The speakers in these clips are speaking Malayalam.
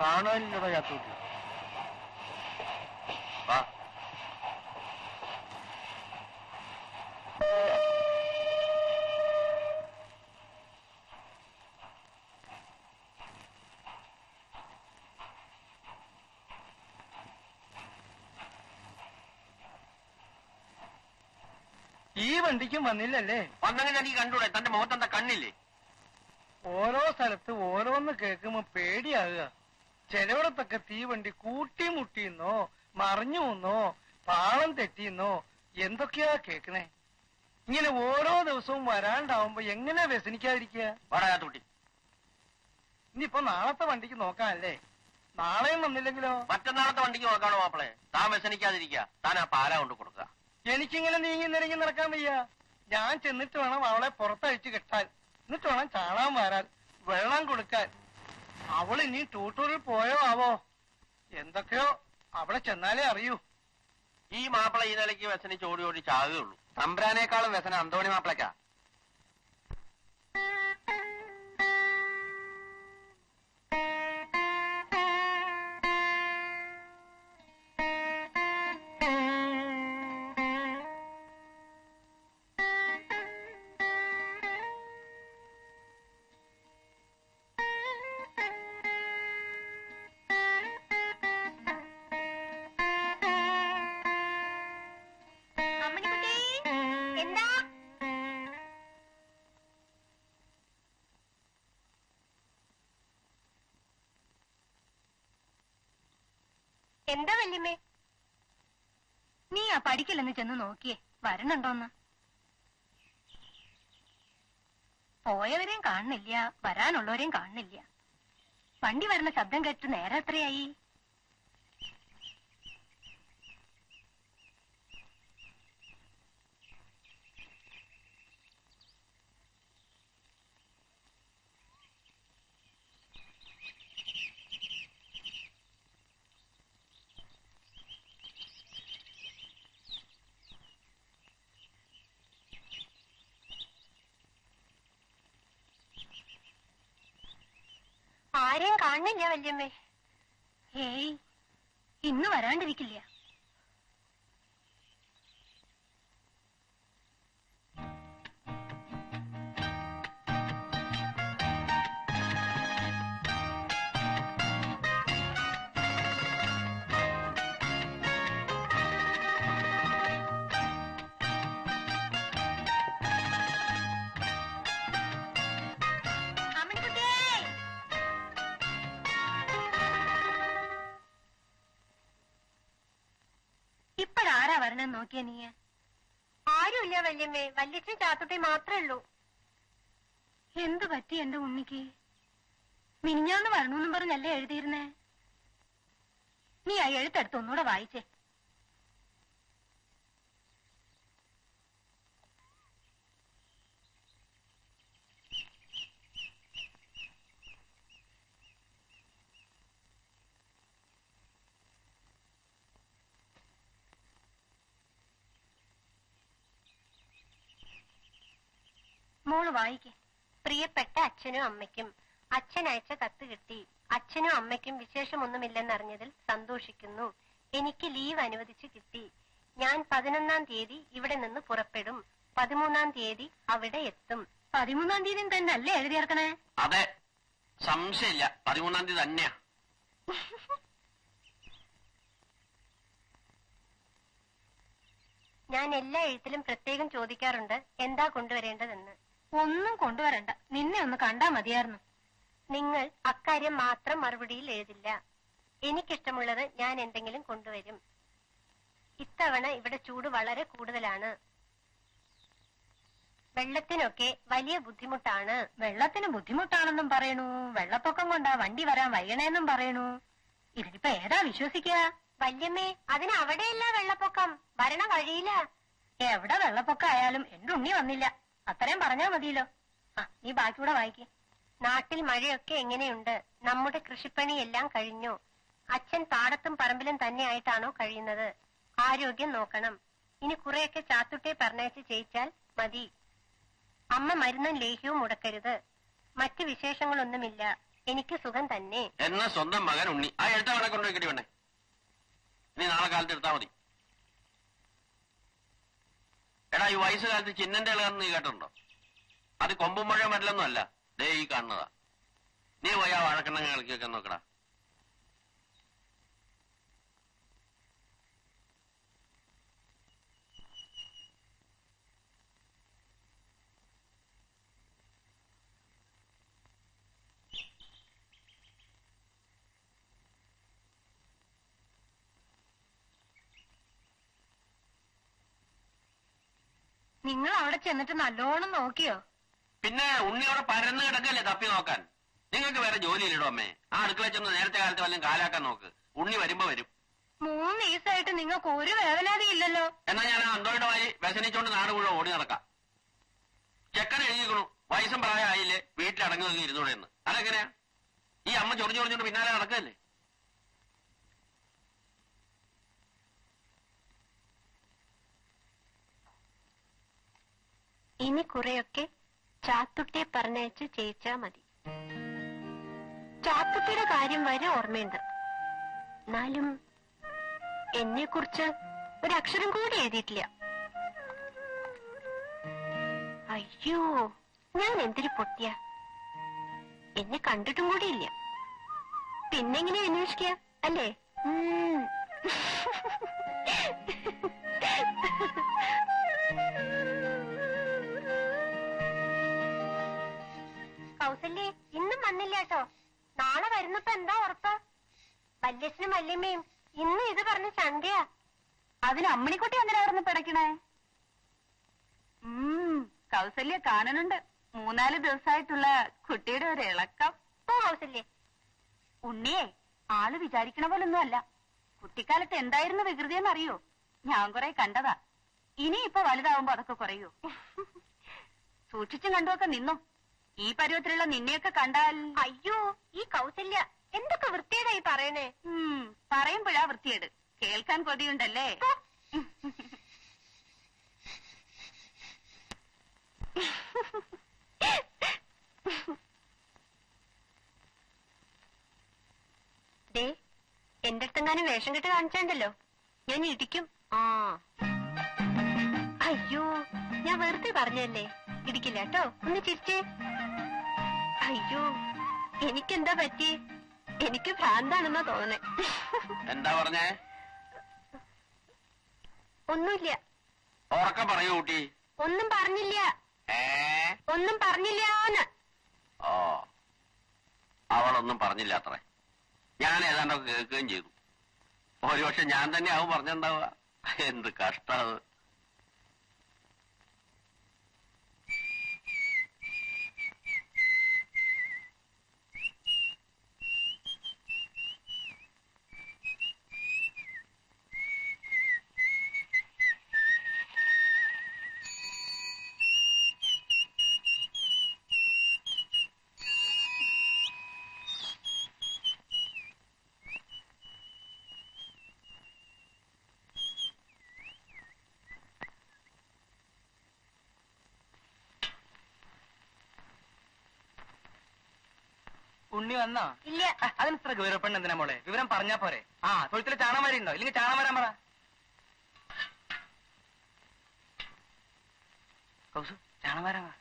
കാണാനില്ലടാ യാത്രൂട്ടി. ഈ വണ്ടിക്കും വന്നില്ലല്ലേ? വന്നെങ്കിൽ എനിക്ക് കണ്ടൂടെ? തന്റെ മുഖത്തെന്താ കണ്ണില്ലേ? ഓരോ സ്ഥലത്ത് ഓരോന്ന് കേൾക്കുമ്പോ പേടിയാകുക. ചിലയിടത്തൊക്കെ തീവണ്ടി കൂട്ടിമുട്ടിന്നോ മറിഞ്ഞുന്നോ പാളം തെറ്റിന്നോ എന്തൊക്കെയാ കേക്കണേ. ഇങ്ങനെ ഓരോ ദിവസവും വരാണ്ടാവുമ്പോ എങ്ങനെ വ്യസനിക്കാതിരിക്കുക? വാടാത്തുട്ടി, ഇനിയിപ്പോ നാളത്തെ വണ്ടിക്ക് നോക്കാനല്ലേ? നാളെയും വന്നില്ലെങ്കിലോ? മറ്റന്നാളത്തെ വണ്ടിക്ക് നോക്കാണോ മാപ്പിളെ? താൻ വ്യസനിക്കാതിരിക്കുക. താൻ ആ പാല കൊണ്ട് കൊടുക്കുക. എനിക്കിങ്ങനെ നീങ്ങി നിരങ്ങി നടക്കാൻ വയ്യ. ഞാൻ ചെന്നിട്ട് വേണം അവളെ പുറത്തഴിച്ചു കെട്ടാൻ. എന്നിട്ട് വേണം ചാണാൻ വരാൻ, വെള്ളം കൊടുക്കാൻ. അവൾ ഇനി ടൂട്ടൂരിൽ പോയോ ആവോ? എന്തൊക്കെയോ അവിടെ ചെന്നാലേ അറിയൂ. ഈ മാപ്പിള ഈ നിലയ്ക്ക് വ്യസനിച്ച് ഓടി ഓടി ചാകുകയുള്ളൂ. തമ്പ്രാനേക്കാളും വ്യസനം അന്തോണി മാപ്പിളക്കാ. എന്താ വല്യമ്മേ? നീ ആ പഠിക്കില്ലെന്ന് ചെന്ന് നോക്കിയേ, വരണുണ്ടോന്ന്. പോയവരെയും കാണുന്നില്ല, വരാനുള്ളവരെയും കാണുന്നില്ല. വണ്ടി വരുന്ന ശബ്ദം കേട്ട് നേരെ എത്രയായി? കാണില്ല വല്യമ്മേ. ഏയ്, ഇന്ന് വരാണ്ടിരിക്കില്ല. ഇപ്പഴാരാ വരണെന്ന് നോക്കിയ നീ? ആരുമില്ല വല്യമ്മേ, വല്യച്ഛൻ ചാത്തുട്ടി മാത്രമേ ഉള്ളൂ. എന്തു പറ്റി എന്റെ ഉണ്ണിക്ക്? മിനിഞ്ഞാന്ന് വരണമെന്നും പറഞ്ഞല്ലേ എഴുതിയിരുന്നേ? നീ ആ എഴുത്തെടുത്ത് ഒന്നുകൂടെ വായിച്ചേ. മോള് വായിക്കേ. പ്രിയപ്പെട്ട അച്ഛനും അമ്മയ്ക്കും, അച്ഛൻ അയച്ച കത്ത് കിട്ടി. അച്ഛനും അമ്മയ്ക്കും വിശേഷമൊന്നുമില്ലെന്നറിഞ്ഞതിൽ സന്തോഷിക്കുന്നു. എനിക്ക് ലീവ് അനുവദിച്ചു കിട്ടി. ഞാൻ 11-ാം തീയതി ഇവിടെ നിന്ന് പുറപ്പെടും. 13-ാം തീയതി അവിടെ എത്തും. 13-ാം തീയതി തന്നെ അല്ലേ എഴുതിയേർക്കണേ? അതെ, സംശയമില്ല, 13-ാം തീയതി തന്നെയാ. ഞാൻ എല്ലാ എഴുത്തിലും പ്രത്യേകം ചോദിക്കാറുണ്ട് എന്താ കൊണ്ടുവരേണ്ടതെന്ന്. ഒന്നും കൊണ്ടുവരണ്ട, നിന്നെ ഒന്ന് കണ്ടാ മതിയായിരുന്നു. നിങ്ങൾ അക്കാര്യം മാത്രം മറുപടിയിൽ എഴുതില്ല. എനിക്കിഷ്ടമുള്ളത് ഞാൻ എന്തെങ്കിലും കൊണ്ടുവരും. ഇത്തവണ ഇവിടെ ചൂട് വളരെ കൂടുതലാണ്. വെള്ളത്തിനൊക്കെ വലിയ ബുദ്ധിമുട്ടാണ്. വെള്ളത്തിന് ബുദ്ധിമുട്ടാണെന്നും പറയണു, വെള്ളപ്പൊക്കം കൊണ്ടാ വണ്ടി വരാൻ വൈകണേന്നും പറയണു. ഇതിനിപ്പോ ഏതാ വിശ്വസിക്കുക? വല്യമ്മേ, അതിന് അവിടെയല്ല വെള്ളപ്പൊക്കം, വരണ വഴിയില്ല. എവിടെ വെള്ളപ്പൊക്കം ആയാലും എന്റെ ഉണ്ണി വന്നില്ല, അത്രയും പറഞ്ഞാ മതിയല്ലോ. നീ ബാക്കിയൂടെ വായിക്കേ. നാട്ടിൽ മഴയൊക്കെ എങ്ങനെയുണ്ട്? നമ്മുടെ കൃഷിപ്പണിയെല്ലാം കഴിഞ്ഞു. അച്ഛൻ പാടത്തും പറമ്പിലും തന്നെയായിട്ടാണോ കഴിയുന്നത്? ആരോഗ്യം നോക്കണം. ഇനി കുറെയൊക്കെ ചാത്തുട്ടെ പറഞ്ഞയച്ച് ചെയ്യിച്ചാൽ മതി. അമ്മ മരുന്നും ലേഹ്യവും മുടക്കരുത്. മറ്റു വിശേഷങ്ങളൊന്നുമില്ല, എനിക്ക് സുഖം തന്നെ. എന്ന സ്വന്തം മകൻ ഉണ്ണി. ആ എഴുത്തവണെ കൊണ്ടുപോയി വേണ്ടേ? നീ നാളെ കാലത്ത് എടുത്താൽ മതി. എടാ, ഈ വയസ്സുകാലത്ത് ചിന്നന്റെ ഇളകാന്ന് നീ കേട്ടിട്ടുണ്ടോ? അത് കൊമ്പും മഴ മരലൊന്നും അല്ല, ദേ ഈ കാണുന്നതാ. നീ പോയി ആ വഴക്കെണ്ണ കളിക്കി വെക്കാൻ നോക്കടാ. നിങ്ങൾ അവിടെ ചെന്നിട്ട് നല്ലോണം നോക്കിയോ? പിന്നെ ഉണ്ണി അവിടെ പരന്ന് കിടക്കല്ലേ തപ്പി നോക്കാൻ. നിങ്ങൾക്ക് വേറെ ജോലിയില്ലടോ അമ്മേ. ആ അടുക്കള ചെന്ന് നേരത്തെ കാലത്ത് വല്ലതും കാലാക്കാൻ നോക്ക്. ഉണ്ണി വരുമ്പോ വരും. 3 ദിവസമായിട്ട് നിങ്ങൾക്ക് ഒരു വേദനാതി ഇല്ലല്ലോ. എന്നാ ഞാൻ അന്തോയുടെ വായി വ്യസനിച്ചോണ്ട് നാട് മുഴുവൻ ഓടി നടക്കാം. ചെക്കൻ എഴുതിക്കണു, വയസ്സും പ്രായമായില്ലേ, വീട്ടിലടങ്ങി നോക്കി ഇരുന്നൂടെ എന്ന്. അതെങ്ങനെയാ? ഈ അമ്മ ചൊറിഞ്ഞോണ്ട് പിന്നാലെ നടക്കല്ലേ? ഇനി കുറെയൊക്കെ ചാത്തുട്ടിയെ പറഞ്ഞയച്ച് ചെയ്യിച്ചാ മതി. ചാത്തുട്ടിയുടെ കാര്യം വരെ ഓർമ്മയുണ്ട്. എന്നാലും എന്നെ കുറിച്ച് ഒരക്ഷരം കൂടി എഴുതിയിട്ടില്ല. അയ്യോ, ഞാൻ എന്തൊരു പൊട്ടിയ. എന്നെ കണ്ടിട്ടും കൂടിയില്ല. പിന്നെങ്ങനെ അന്വേഷിക്കുക അല്ലേ? കൗസല്യേ, ഇന്നും വന്നില്ല കേട്ടോ. നാളെ വരുന്നപ്പോ എന്താ ഉറപ്പ്? വല്യച്ഛനും വല്യമ്മയും ഇന്ന് ഇത് പറഞ്ഞ ചന്തയാ. അതിന് അമ്മണിക്കുട്ടി എന്തിനാ പറഞ്ഞ് പിടയ്ക്കണേ? കൗസല്യ കാണുന്നുണ്ട്. 3-4 ദിവസമായിട്ടുള്ള കുട്ടിയുടെ ഒരു ഇളക്കം. ഓ കൗസല്യേ, ഉണ്ണിയെ ആള് വിചാരിക്കണ പോലൊന്നും അല്ല. കുട്ടിക്കാലത്ത് എന്തായിരുന്നു വികൃതിയെന്നറിയോ? ഞാൻ കുറെ കണ്ടതാ. ഇനി ഇപ്പൊ വലുതാവുമ്പോ അതൊക്കെ കുറയോ? സൂക്ഷിച്ചും കണ്ടുമൊക്കെ നിന്നോ. ഈ പരുവത്തിലുള്ള നിന്നെയൊക്കെ കണ്ടാൽ. അയ്യോ, ഈ കൗസല്യ എന്തൊക്കെ വൃത്തിയേടായി പറയണേ. പറയുമ്പോഴാ വൃത്തിയേട്, കേൾക്കാൻ കൊതിയുണ്ടല്ലേ? എങ്ങാനും വേഷം കെട്ട് കാണിച്ചാണ്ടല്ലോ ഞാൻ ഇടിക്കും. ആ അയ്യോ, ഞാൻ വെറുതെ പറഞ്ഞല്ലേ, ഇടിക്കില്ല കേട്ടോ. ഒന്ന് ചിരിച്ചേ. അയ്യോ, എനിക്കെന്താ പറ്റി? എനിക്ക് ഭ്രാന്താണെന്നാ തോന്നണേ. എന്താ പറഞ്ഞേ? ഒന്നുമില്ല. ഉറക്കം പറയൂ കുട്ടി. ഒന്നും പറഞ്ഞില്ല. ഒന്നും പറഞ്ഞില്ലാന്ന്. ഓ, അവളൊന്നും പറഞ്ഞില്ല അത്രേ. ഞാൻ ഏതാണ്ടൊക്കെ കേൾക്കുകയും ചെയ്തു. ഒരുപക്ഷെ ഞാൻ തന്നെ ആവും പറഞ്ഞിട്ടുണ്ടാവുക. എന്ത് കഷ്ടത്. ഉണ്ണി വന്നോ? ഇല്ല. അതിനിത്ര ഗൗരവപ്പെണ്ണ എന്തിനാ മോളെ? വിവരം പറഞ്ഞാ പോരെ. ആ തൊഴുത്തില് ചാണകം വരെയുണ്ടോ? ഇല്ലെങ്കിൽ ചാണകം വരാൻ പറ. കൗസു, ചാണകം വരാൻ പറ.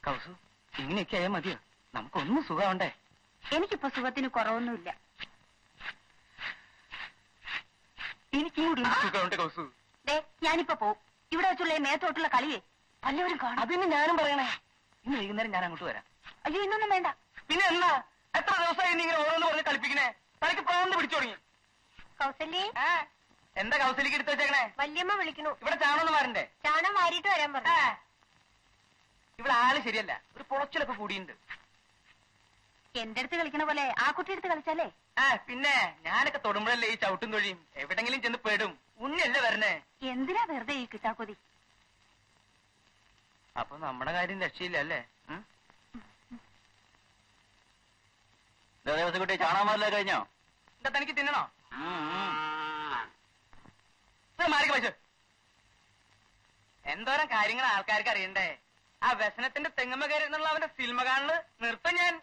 കൗസു, ഇങ്ങനെയൊക്കെ ആയാൽ മതിയോ? നമുക്കൊന്നും സുഖമുണ്ടേ. എനിക്കിപ്പോ സുഖത്തിന് കുറവൊന്നുമില്ല. എനിക്കും കൂടി സുഖമുണ്ട് കൗസു. ഞാനിപ്പോ പോവും. ഇവിടെ വെച്ചുള്ള മേത്തോട്ടുള്ള കളിയെ വല്ലവരും കാണും. അതിന് ഞാനും പറയണേ. ഇന്ന് വൈകുന്നേരം ഞാൻ അങ്ങോട്ട് വരാം. അയ്യോ, ഇന്നൊന്നും വേണ്ട. പിന്നെ എന്നാ? എത്ര ദിവസമായി നീ ഇങ്ങനെ ഓരോന്ന് പറഞ്ഞ് കളിപ്പിക്കണേ? തനിക്ക് പ്രാന്ത് പിടിച്ചു തുടങ്ങി. കൗസല്യേ, എന്താ കൗസലിക്ക് എടുത്തു വെച്ചേക്കണേ? വല്യമ്മ വിളിക്കണു. ഇവിടെ ചാണൊന്നും വരണ്ടേ? ചാണം വാരിട്ട് വരാൻ പറഞ്ഞു. ഇവിടെ ആള് ശരിയല്ല, ഒരു പൊളച്ചിലൊക്കെ കൂടിയുണ്ട്. എന്റെ അടുത്ത് കളിക്കണ പോലെ ആ കുട്ടി എടുത്ത് കളിച്ചാലേ. പിന്നെ ഞാനൊക്കെ തൊടുമ്പോഴല്ലേ ഈ ചവിട്ടും തൊഴിയും. എവിടെങ്കിലും ചെന്ന് പെടും. ഉണ്ണിയല്ലേ വരണേ. എന്തിനാ വെറുതെ ഈ കിട്ടാക്കൊതി? അപ്പൊ നമ്മുടെ കാര്യം രക്ഷയില്ല അല്ലേ? കുട്ടി ചാണകം വരലേ കഴിഞ്ഞോ? എന്താ തനിക്ക് തിന്നണോ? മാറിക്ക് പൈസ. എന്തോരം കാര്യങ്ങൾ ആൾക്കാർക്ക് അറിയണ്ടേ? ആ വ്യസനത്തിന്റെ തെങ്ങമ്മ കയറി എന്നുള്ള അവന്റെ സിനിമ കാണുന്നത് നിർത്തം ഞാൻ.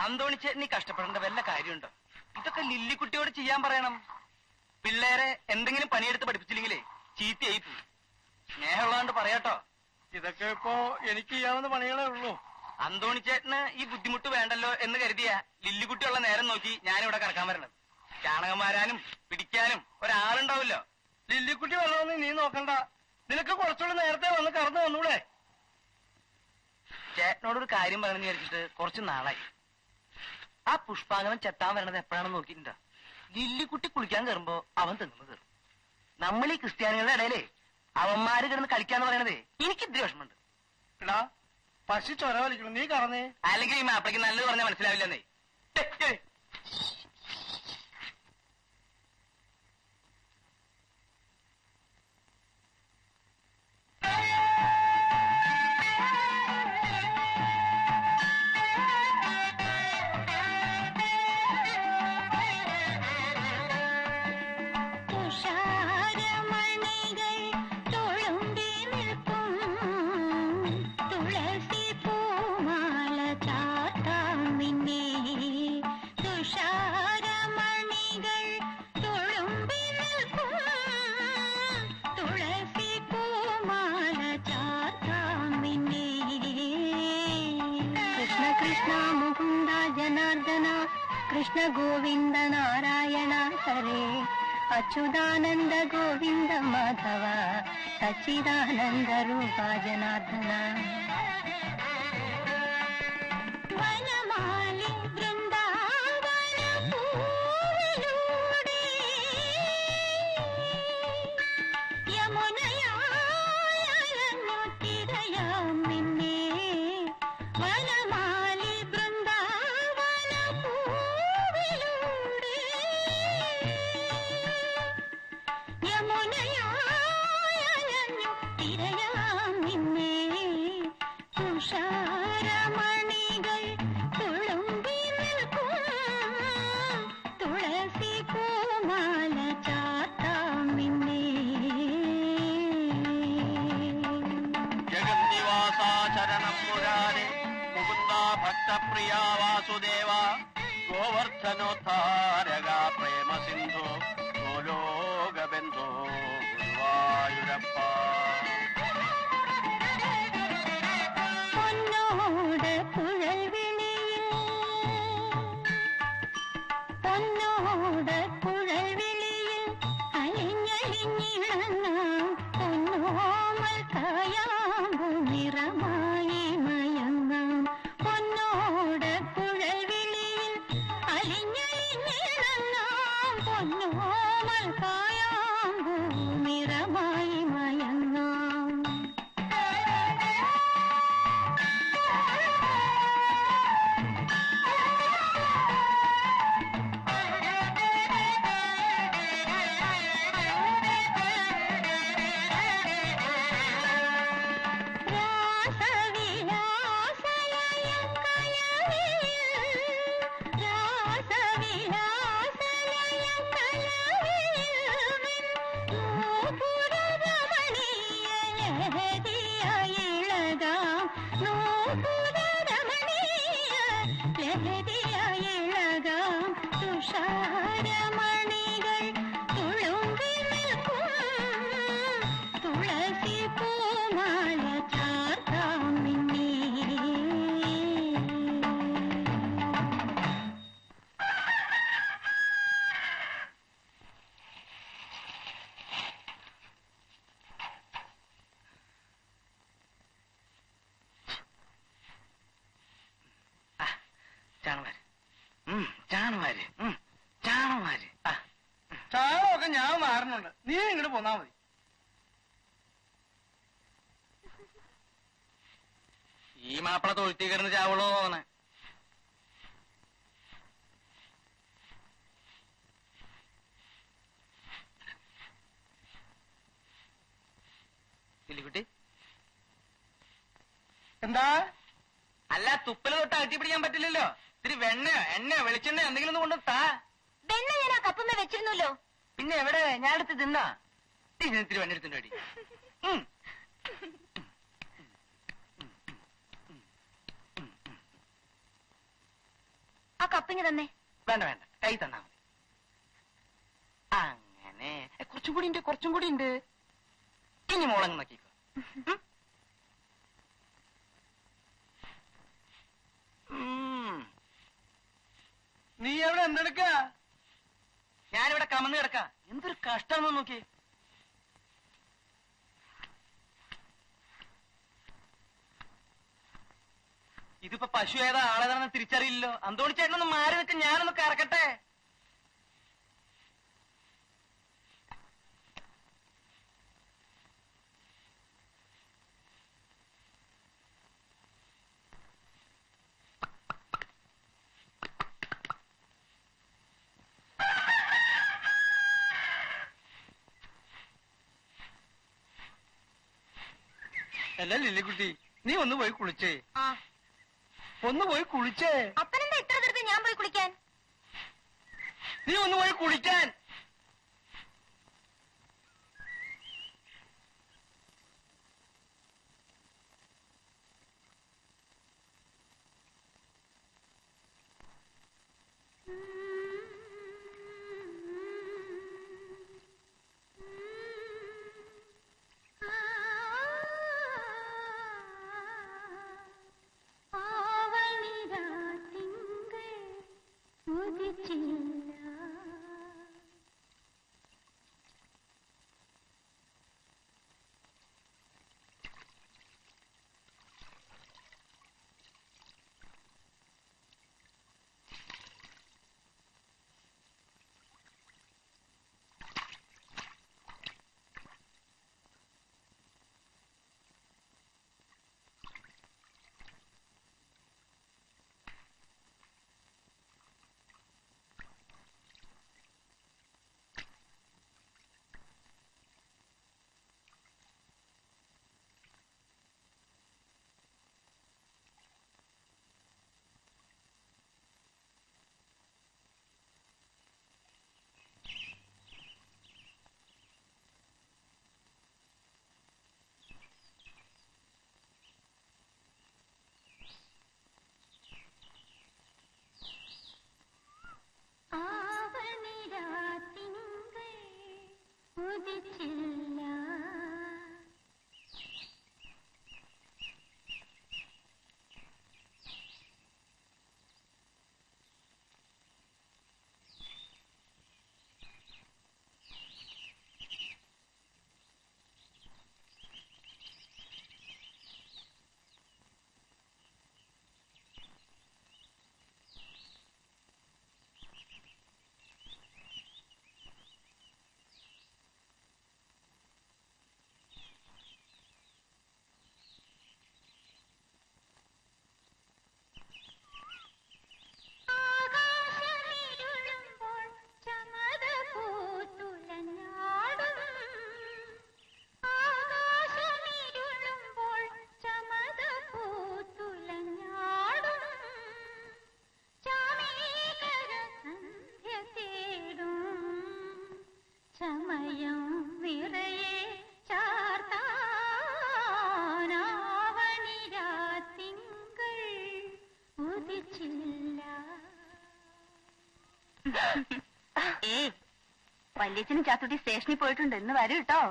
അന്തോണിച്ചേട്ടൻ ഈ കഷ്ടപ്പെടേണ്ട വല്ല കാര്യമുണ്ടോ? ഇതൊക്കെ ലില്ലിക്കുട്ടിയോട് ചെയ്യാൻ പറയണം. പിള്ളേരെ എന്തെങ്കിലും പണിയെടുത്ത് പഠിപ്പിച്ചില്ലെങ്കിലേ ചീത്തയായി പോയി. സ്നേഹമുള്ളതുകൊണ്ട് പറയാട്ടോ. ഇതൊക്കെ ഇപ്പോ എനിക്ക് ചെയ്യാവുന്ന പണികളേ ഉള്ളൂ. അന്തോണിച്ചേട്ടന് ഈ ബുദ്ധിമുട്ട് വേണ്ടല്ലോ എന്ന് കരുതിയ ലില്ലിക്കുട്ടിയുള്ള നേരം നോക്കി ഞാനിവിടെ കറക്കാൻ വരണത്. ചാണകം വാരാനും പിടിക്കാനും ഒരാളുണ്ടാവില്ലോ. ലില്ലിക്കുട്ടി വരണമെന്ന് നീ നോക്കണ്ട. നിനക്ക് കുറച്ചുകൂടി നേരത്തെ വന്ന് കറന്നു വന്നൂടെ? ചേട്ടനോടൊരു കാര്യം പറയണമെന്ന് വിചാരിച്ചിട്ട് കുറച്ച് നാളായി. ആ പുഷ്പാങ്കനം ചെത്താൻ വരണത് എപ്പോഴാണെന്ന് നോക്കിയിട്ടുണ്ടോ? ലില്ലിക്കുട്ടി കുളിക്കാൻ കയറുമ്പോ അവൻ തെങ്ങുമ്പോ കയറും. നമ്മൾ ഈ ക്രിസ്ത്യാനികളുടെ ഇടയിലേ അവന്മാര് കിടന്ന് കളിക്കാന്ന് പറയണതേ എനിക്ക് ഇത്തിരി വിഷമമുണ്ട്. പശു ചൊര വലിക്കണം, നീ കറന്നേ. അല്ലെങ്കിൽ ഈ മാപ്പിളക്ക് നല്ലത് പറഞ്ഞാൽ മനസ്സിലാവില്ലെന്നേ. കൃഷ്ണ ഗോവിന്ദ നാരായണ ഹരേ അച്യുതാനന്ദ ഗോവിന്ദ മാധവ സച്ചിദാനന്ദ രൂപ ജനാർദ്ദന. വനമാലി വൃന്ദാവന പൂവിലൂടെ യമുന തുഷാരമണികൾ തുളുമ്പി നിൽക്കും തുളസി പൂമാല ചാത്താം നിന്നെ. ജഗന്നിവാസ ശരണം മുരാരെ മുകുന്ദ ഭക്തപ്രിയ വാസുദേവ ഗോവർദ്ധനോദ്ധാരക പ്രേമ സിന്ധു ഗോലോകബന്ധോ ഗുരുവായൂരപ്പ. പൊന്നോട് കുഴൽവിളിയിൽ പൊന്നോട് കുഴൽവിളിയിൽ അലിഞ്ഞലിഞ്ഞിളങ്ങാം പൊന്നോമൽ കായാമ്പു നിറമായി മയങ്ങാം. പൊന്നോട് കുഴൽവിളിയിൽ അലിഞ്ഞലിഞ്ഞിളങ്ങാം പൊന്നോമൽ കായാമ്പു നിറമായി മയങ്ങാം. തുഷാരമണികൾ തുളുമ്പി നിൽക്കും തുളസി പൂമാല ചാർത്താം നിന്നെ. ചാണമാര് ചാണമാര്. ചാണകമൊക്കെ ഞാൻ മാറുന്നുണ്ട്, നീ ഇങ്ങോട്ട് പോന്നാ മതി. ഈ മാപ്പിള തൊഴുത്തി കിടന്ന് ചാവളോ തോന്നണേ. ഇല്ലിക്കുട്ടി എന്താ? അല്ല, തുപ്പല് തൊട്ട് അകറ്റി പിടിക്കാൻ പറ്റില്ലല്ലോ. ഇത്തിരി വെണ്ണയോ എണ്ണയോ വെളിച്ചെണ്ണയോ എന്തെങ്കിലും ഒന്ന് കൊണ്ട് താ. വെണ്ണ ഞാൻ ആ കപ്പുമ്മ വെച്ചിരുന്നല്ലോ. പിന്നെ എവിടെ? ഞാൻ എടുത്ത് തിന്നാ. ഇത്തിരി വെണ്ണ എടുത്തിട്ട് അടി. ആ കപ്പിങ് തന്നെ. വേണ്ട വേണ്ട, കൈ തന്നാ മതി. അങ്ങനെ കുറച്ചും കൂടി ഉണ്ട്, കുറച്ചും കൂടി ഉണ്ട്. ഇനി മോളങ്ങ് നോക്കിക്കോ. നീ എവിടെ എന്തെടുക്ക? ഞാനിവിടെ കമന്ന് കിടക്ക. എന്തൊരു കഷ്ടമെന്ന് നോക്കി. ഇതിപ്പോ പശു ഏതാ ആളേതാണെന്ന് തിരിച്ചറിയില്ലല്ലോ. അന്തോണി ചേട്ടനൊന്ന് മാറി നിൽക്ക്, ഞാനൊന്ന് കറക്കട്ടെ. അല്ല ലില്ലിക്കുട്ടി, നീ ഒന്ന് പോയി കുളിച്ചേ. ആ ഒന്ന് പോയി കുളിച്ചേ. അപ്പനെന്താ ഇത്ര തീർത്ത് ഞാൻ പോയി കുളിക്കാൻ? നീ ഒന്ന് പോയി കുളിക്കാൻ. ഏയ് വല്യച്ഛനും ചാത്തുട്ടി സ്റ്റേഷനിൽ പോയിട്ടുണ്ട്, ഇന്ന് വരൂ കേട്ടോ.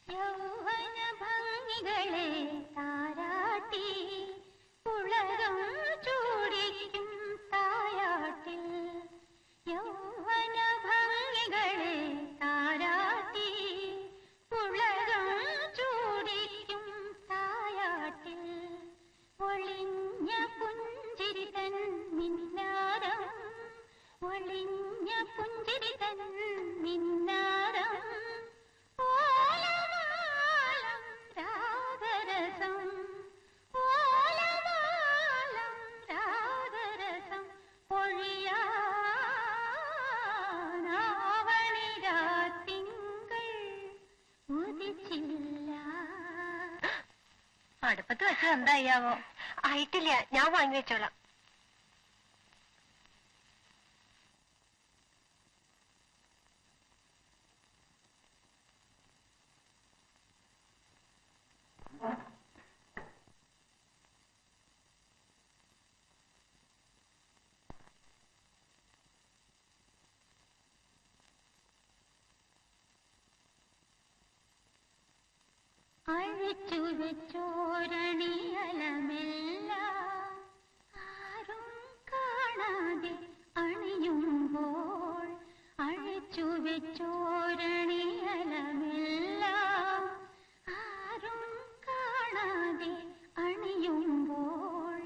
യൗവന ഭംഗികളെ താരാട്ടി ഉലകം ചൂടിക്കും തായാട്ടിൽ. യൗവന ഭംഗികളെ താരാട്ടി ഉലകം ചൂടിക്കും തായാട്ടിൽ. ഒളിഞ്ഞ പുഞ്ചിരി തൻ മിന്നാരം, ഒളിഞ്ഞ പുഞ്ചിരി തൻ മിന്നാരം. ഓലമാലം രാഗരസം, ഓലമാലം രാഗരസം പൊഴിയാവണിരാത്തിങ്കൾ ഉദിച്ചില്ല. അടുപ്പത്ത് വെച്ചത് എന്തായാവോ? ആയിട്ടില്ല, ഞാൻ വാങ്ങി വെച്ചോളാം. അഴിച്ചു വെച്ചോരണിയലമെല്ല ആരും കാണാതെ അണിയുമ്പോൾ, അഴിച്ചു വെച്ചോരണിയലമെല്ല ആരും കാണാതെ അണിയുമ്പോൾ,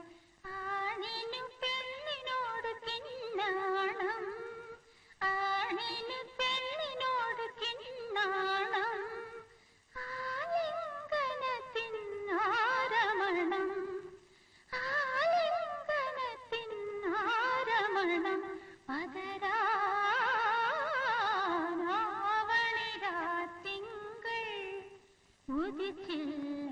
ആണിനു പെണ്ണിനോട് കിന്നാണം, ആണിനു പെണ്ണിനോട് കിന്നാണം. ആലിംഗനത്തിനാരമണം, ആലിംഗനത്തിനാരമണം പതരാവണിരാത്തിങ്കൾ ഉദിച്ചില്ല.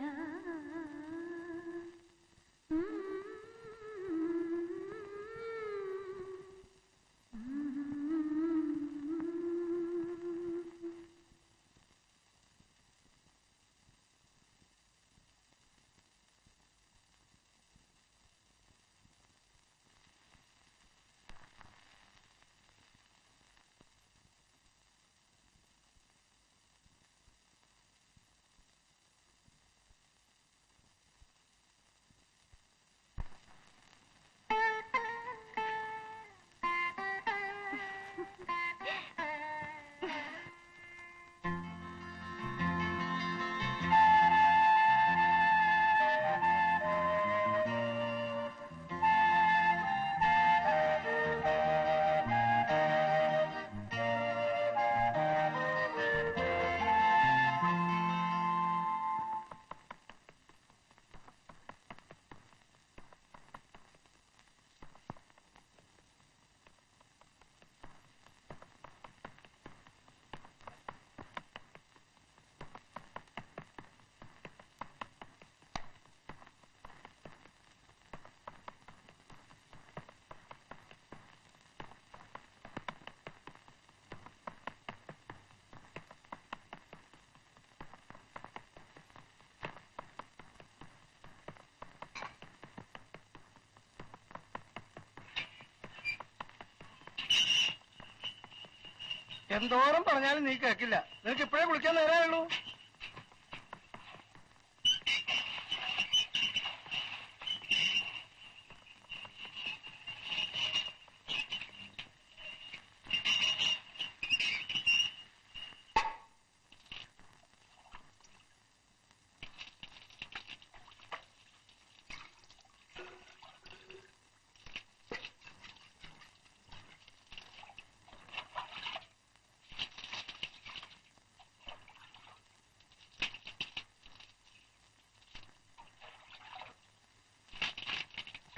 എന്തോരം പറഞ്ഞാലും നീ കേൾക്കില്ല. നിനക്ക് ഇപ്പോഴേ കുളിക്കാൻ നേരമുള്ളൂ.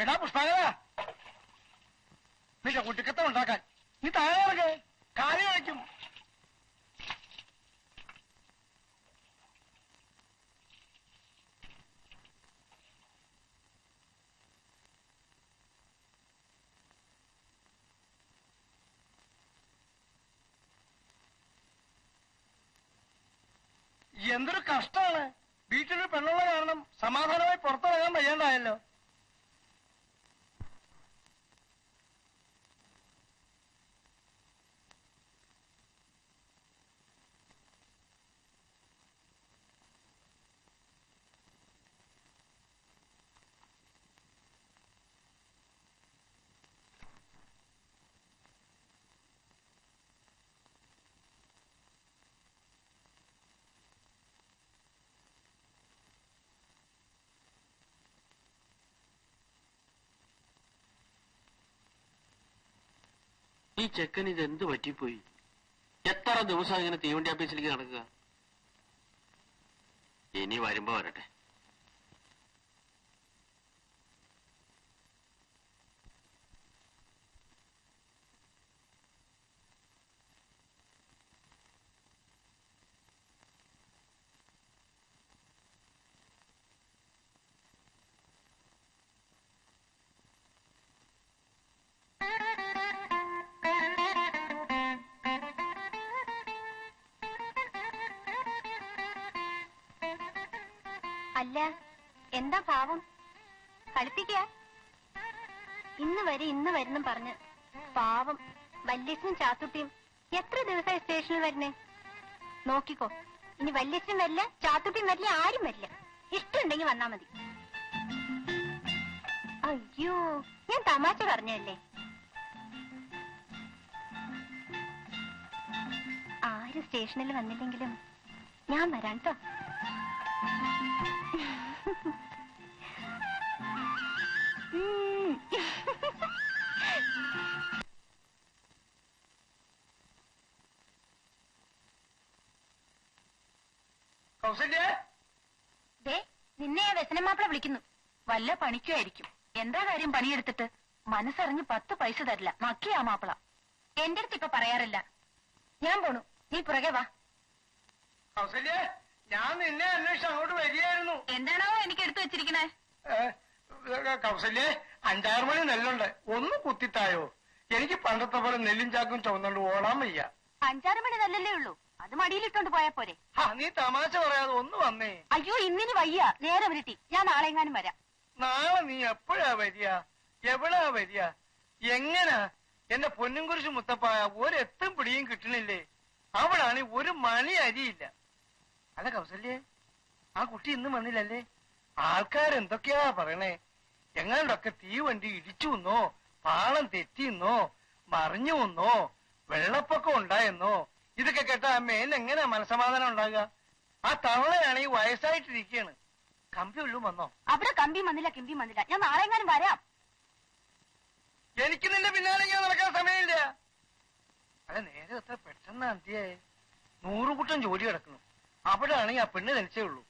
എടാ പുഷ്പാകര, നിന്റെ കുട്ടിക്കത്തം ഉണ്ടാക്കാൻ നീ താഴെ ഇറങ്ങ്, കാര്യം കഴിക്കും. എന്തൊരു കഷ്ടാണ്. വീട്ടിലൊരു പെണ്ണുള്ള കാരണം സമാധാനമായി പുറത്തിറങ്ങാൻ വയ്യാണ്ടായല്ലോ. ഈ ചെക്കൻ ഇത് എന്ത് പറ്റിപ്പോയി? എത്ര ദിവസം ഇങ്ങനെ തീവണ്ടി ഓഫീസിലേക്ക് നടക്കുക? ഇനി വരുമ്പോ വരട്ടെ. അല്ല, എന്താ പാവം? കളിപ്പിക്ക. ഇന്ന് വരുന്നും പറഞ്ഞ് പാവം വല്യച്ഛനും ചാത്തുട്ടിയും എത്ര ദിവസമായി സ്റ്റേഷനിൽ വരുന്നേ? നോക്കിക്കോ, ഇനി വല്യച്ഛനും വരില്ല, ചാത്തുട്ടിയും വരില്ല, ആരും വരില്ല. ഇഷ്ടമുണ്ടെങ്കിൽ വന്നാ മതി. അയ്യോ, ഞാൻ തമാശ പറഞ്ഞല്ലേ. ആരും സ്റ്റേഷനിൽ വന്നില്ലെങ്കിലും ഞാൻ വരാം കേട്ടോ. നിന്നെ വ്യസനമാപ്പിള വിളിക്കുന്നു. വല്ല പണിക്കുമായിരിക്കും. എന്താ കാര്യം പണിയെടുത്തിട്ട്? മനസ്സറിഞ്ഞ് 10 പൈസ തരില്ല. മക്കിയാ മാപ്പിള. എന്റെ അടുത്ത് ഇപ്പൊ പറയാറില്ല. ഞാൻ പോണു, നീ പുറകെ വാ. കൗസല്യ, ഞാൻ നിന്നെ അന്വേഷിച്ച് അങ്ങോട്ട് വരികയായിരുന്നു. എന്താണോ എനിക്ക് എടുത്തു വെച്ചിരിക്കണേ? കൗസല്യേ, 5-6 മണി നെല്ലുണ്ട്, ഒന്ന് കുത്തിത്തായോ? എനിക്ക് പണ്ടത്തെ പോലെ നെല്ലും ചാക്കും ചുവന്നുകൊണ്ട് ഓടാൻ വയ്യ. 5-6 മണി നല്ലല്ലേ ഉള്ളൂ, അത് മടിയിലിട്ടോണ്ട് പോയാ പോരെ. നീ തമാശ പറയാതെ ഒന്ന് വന്നേ. അയ്യോ, ഇന്നിനി വയ്യ, നേരെ വിരട്ടി. ഞാൻ നാളെ എങ്ങാനും വരാം. നാളെ നീ എപ്പോഴാ വരിക? എവിടാ വരിക? എങ്ങനാ? എന്റെ പൊന്നും കുരിശ് മുത്തപ്പായ ഒരെത്തും പിടിയും കിട്ടണില്ലേ? അവിടാണ് ഒരു മണി അരിയില്ല. അല്ല കൗസല്യേ, ആ കുട്ടി ഇന്നും വന്നില്ലല്ലേ? ആൾക്കാരെന്തൊക്കെയാ പറയണേ? എങ്ങാണ്ടൊക്കെ തീവണ്ടി ഇടിച്ചു എന്നോ, പാളം തെറ്റിന്നോ, മറിഞ്ഞു എന്നോ, വെള്ളപ്പൊക്കം ഉണ്ടായെന്നോ. ഇതൊക്കെ കേട്ട അമ്മേനെങ്ങനെയാ മനസമാധാനം ഉണ്ടാകുക? ആ തവളയാണെങ്കിൽ വയസ്സായിട്ടിരിക്കുകയാണ്. കമ്പി ഉള്ളും വന്നോ? അവിടെ കമ്പിയും വന്നില്ല, കിമ്പിയും വന്നില്ല. ഞാൻ നാളെ എങ്ങാനും വരാം. എനിക്ക് നിന്റെ പിന്നാലെ ഇങ്ങനെ നടക്കാൻ സമയമില്ല. അല്ല, നേരെ എത്ര പെട്ടെന്ന് അന്തിയായി. 100 കൂട്ടം ജോലി കിടക്കുന്നു. അവിടെ ആണെങ്കിൽ ആ പെണ്ണ് ധനിച്ചേ ഉള്ളൂ.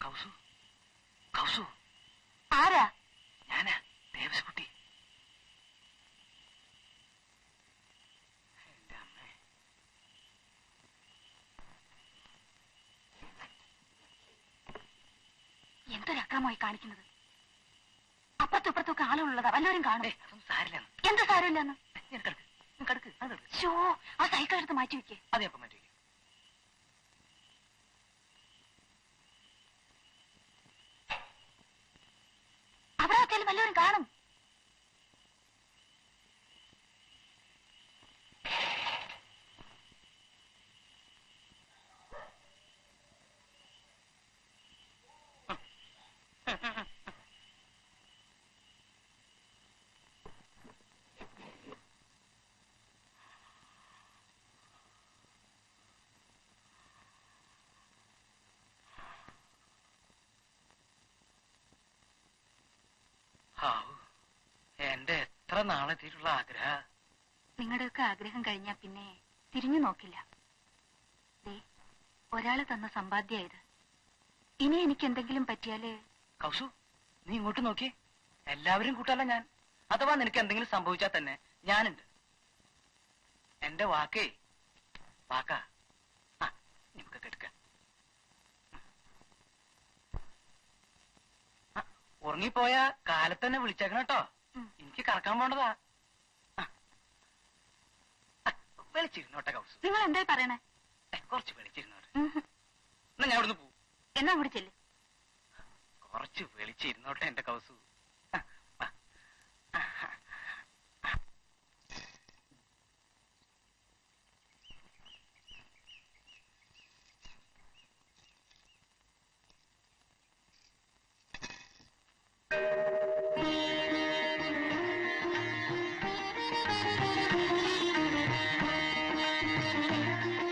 കൗസു, കൗസു. ആരാ? ഞാനാ, ദേവസ്കുട്ടി. എന്റെ അമ്മേ. എന്തൊരു അക്രമമായി കാണിക്കുന്നത്. അപ്പുറത്തും ഇപ്പുറത്തൊക്കെ ആളുകളുള്ളതാ, വല്ലവരും കാണും. അതൊന്നും സാരില്ല. എന്ത് സാരമില്ലെന്ന്? കിടക്ക്. ഷോ, ആ സൈക്കിൾ എടുത്ത് മാറ്റി വെക്കേ. അതെ, അപ്പം മാറ്റി. അവിടെ ആർക്കെങ്കിലും വല്ലവരും കാണും. എന്റെ എത്ര നാളെത്തിയിട്ടുള്ള ആഗ്രഹ. നിങ്ങളുടെയൊക്കെ ആഗ്രഹം കഴിഞ്ഞാ പിന്നെ തിരിഞ്ഞു നോക്കില്ല. ഒരാള് തന്ന സമ്പാദ്യായത്. ഇനി എനിക്ക് എന്തെങ്കിലും പറ്റിയാല്. കൗസു, നീ ഇങ്ങോട്ട് നോക്കി. എല്ലാവരും കൂട്ടല്ല ഞാൻ. അഥവാ നിനക്ക് എന്തെങ്കിലും സംഭവിച്ചാൽ തന്നെ ഞാനുണ്ട്. എന്റെ വാക്കേ വാക്കാ. ആ നമുക്ക് കെടുക്ക. ഉറങ്ങിപ്പോയാ കാലത്തന്നെ വിളിച്ചേക്കണം കേട്ടോ. എനിക്ക് കറക്കാൻ പോണ്ടതാ. വിളിച്ചിരുന്നോട്ടെ കൗസു. നിങ്ങൾ എന്തായി പറയണേ? കുറച്ച് വിളിച്ചിരുന്നോട്ടെ. എന്നാ ഞാൻ ഇവിടുന്ന് പോവും. എന്നാ കൂടി ചെല്ല്. കുറച്ച് വിളിച്ചിരുന്നോട്ടെ എന്റെ കൗസു.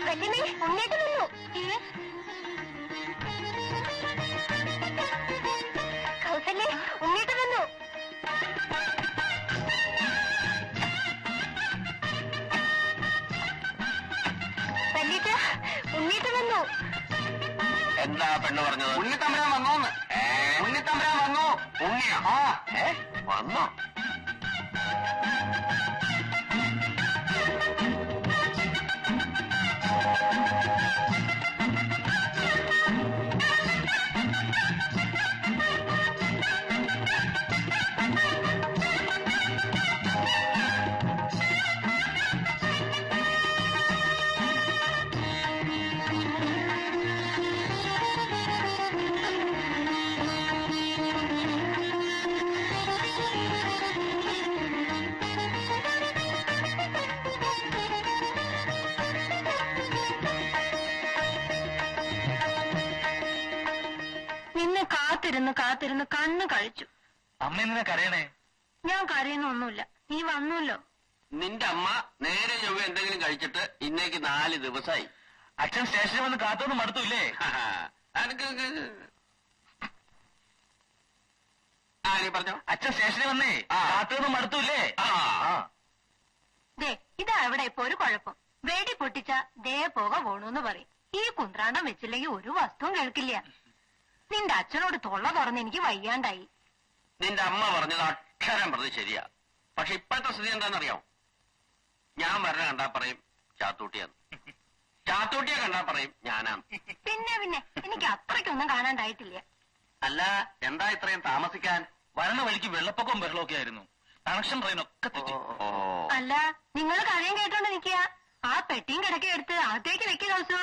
വല്യമ്മേ ഉണ്ണേട്ട് വന്നു. കൗസല്യേ ഉണ്ണേട്ട് വന്നു. വല്യേട്ട ഉണ്ണേട്ട് വന്നു. എന്താ പെണ്ണ് പറഞ്ഞത്? ഉണ്ണിത്തമ്പരാൻ വന്നോന്ന്. ഉണ്ണിത്തമ്പരാൻ വന്നു. ഉണ്ണിയാ? വന്നോ? നിന്നെ കാത്തിരുന്ന് കണ്ണ് കഴിച്ചു. അമ്മ എന്തിനാ കരയണേ? ഞാൻ കരയുന്നൊന്നുമില്ല, നീ വന്നല്ലോ. നിന്റെ അമ്മ നേരെ ചൊവ്വ എന്തെങ്കിലും കഴിച്ചിട്ട് ഇന്നേക്ക് 4 ദിവസമായി. അച്ഛൻ സ്റ്റേഷനിൽ വന്ന് കാത്തൊന്നും മടുത്തൂല്ലേ? നീ പറഞ്ഞോ. അച്ഛൻ സ്റ്റേഷനിൽ വന്നേ ആ. കാത്തൊന്നും മടുത്തൂല്ലേ? ദേ ഇതാ ഇവിടെ ഇപ്പൊ ഒരു കുഴപ്പം. വെടി പൊട്ടിച്ച ദേ പോക പോണൂന്ന് പറയും. ഈ കുന്ത്രാണ്ടം വെച്ചില്ലെങ്കിൽ ഒരു വസ്തുവും കേൾക്കില്ല. നിന്റെ അച്ഛനോട് തൊള്ള തുറന്ന് എനിക്ക് വയ്യാണ്ടായി. നിന്റെ അമ്മ പറഞ്ഞത് അക്ഷരം പ്രതി ശരിയാ. പക്ഷെ ഇപ്പോഴത്തെ സ്ഥിതി എന്താണെന്നറിയാമോ? ഞാൻ വരണ കണ്ടാ പറയും ചാത്തൂട്ടിയാന്ന്, ചാത്തൂട്ടിയെ കണ്ടാ പറയും ഞാനാന്ന്. പിന്നെ എനിക്ക് അത്രയ്ക്കൊന്നും കാണാണ്ടായിട്ടില്ല. അല്ല, എന്താ ഇത്രയും താമസിക്കാൻ? വരണ വഴിക്ക് വെള്ളപ്പൊക്കവും ബഹളമൊക്കെ ആയിരുന്നു. കണക്ഷൻ ട്രെയിനൊക്കെ തെറ്റി. അല്ല നിങ്ങൾ കഥയും കേട്ടോണ്ട് നിൽക്കുക. ആ പെട്ടിയും കിടക്കയും എടുത്ത് അകത്തേക്ക് വെക്കുക ദിവസോ.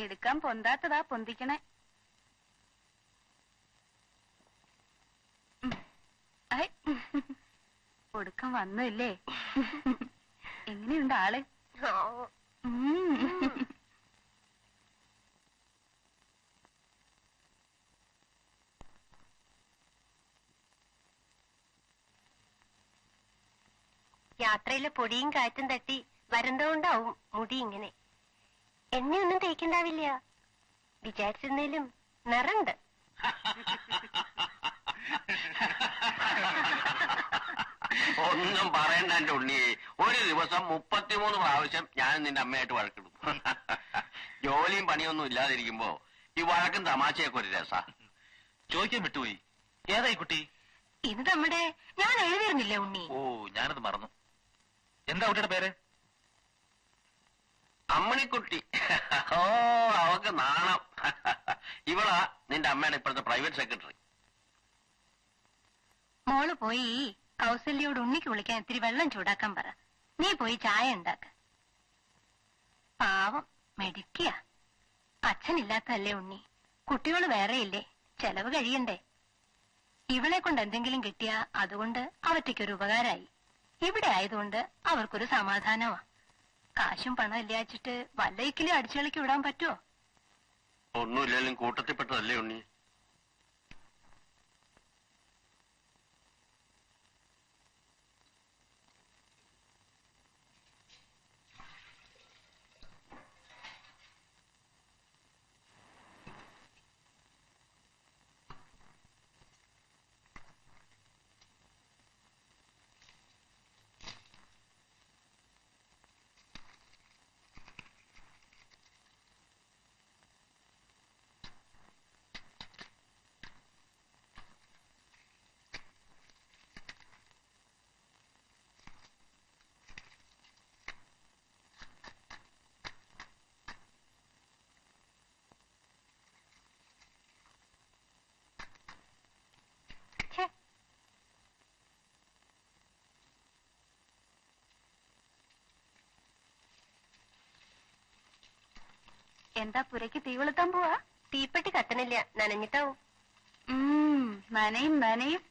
എടുക്കാൻ പൊന്താത്തതാ പൊന്തിക്കണേ. ഒടുക്കം വന്നില്ലേ? എങ്ങനെയുണ്ട് ആള്? യാത്രയിലെ പൊടിയും കാറ്റും തട്ടി വരന്തോണ്ടാവും മുടി ഇങ്ങനെ. എണ്ണയൊന്നും തേക്കുണ്ടാവില്ല. വിചാരിച്ചിരുന്നേലും നിറണ്ട്. ഒന്നും പറയണ്ട എന്റെ ഉണ്ണിയെ. ഒരു ദിവസം 33 പ്രാവശ്യം ഞാൻ നിന്റെ അമ്മയായിട്ട് വഴക്കിടും. ജോലിയും പണിയൊന്നും ഇല്ലാതിരിക്കുമ്പോ ഈ വഴക്കും തമാശയൊക്കെ ഒരു രസാ. ചോദിക്കാൻ വിട്ടുപോയി, ഏതായി കുട്ടി? ഇത് നമ്മുടെ ഞാൻ എഴുതിയിരുന്നില്ല ഉണ്ണി. ഓ, ഞാനത് മറന്നു. എന്താ കുട്ടിയുടെ പേര്? അമ്മണിക്കുട്ടി. ഓ, അവക്ക് നാണം. ഇവളാ നിന്റെ അമ്മയുടെ ഇപ്പോഴത്തെ പ്രൈവറ്റ് സെക്രട്ടറി. മോള് പോയി കൗസല്യോട് ഉണ്ണിക്ക് വിളിക്കാൻ ഇത്തിരി വെള്ളം ചൂടാക്കാൻ പറ. നീ പോയി ചായ ഉണ്ടാക്ക. പാവം മെഡിക്കുക. അച്ഛനില്ലാത്തതല്ലേ ഉണ്ണി. കുട്ടികൾ വേറെയില്ലേ, ചെലവ് കഴിയണ്ടേ. ഇവളെ കൊണ്ട് എന്തെങ്കിലും കിട്ടിയാ അതുകൊണ്ട് അവറ്റയ്ക്കൊരു ഉപകാരമായി. ഇവിടെ ആയതുകൊണ്ട് അവർക്കൊരു സമാധാനമാ. കാശും പണം ഇല്ലാച്ചിട്ട് വല്ലയിക്കിലും അടിച്ചുകളിക്ക് വിടാൻ പറ്റുമോ? ഒന്നുമില്ലാലും കൂട്ടത്തിൽപ്പെട്ടതല്ലേ ഉണ്ണി. എന്താ പുരയ്ക്ക് തീ കൊളുത്താൻ പോവാ? തീപ്പെട്ടി കത്തണില്ല, നനഞ്ഞിട്ടാവും. നനയും നനയും.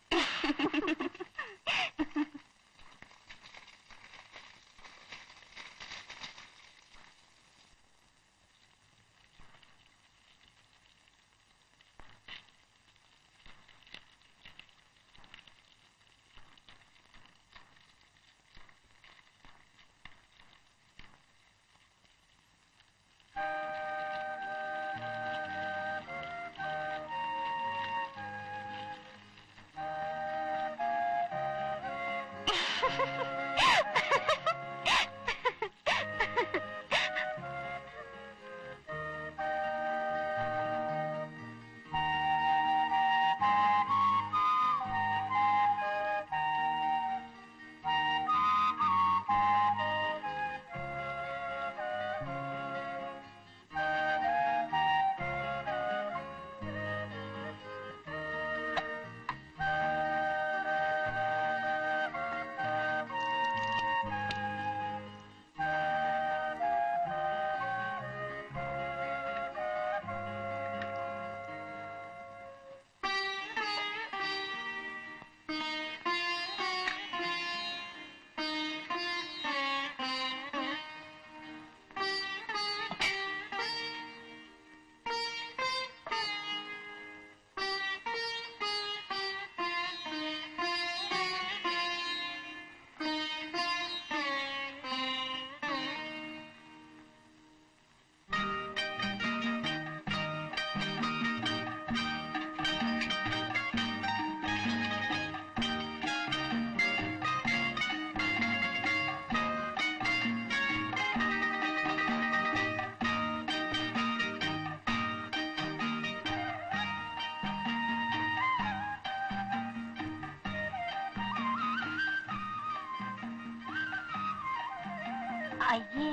അയ്യേ,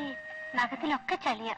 നഖത്തിലൊക്കെ ചളിയ.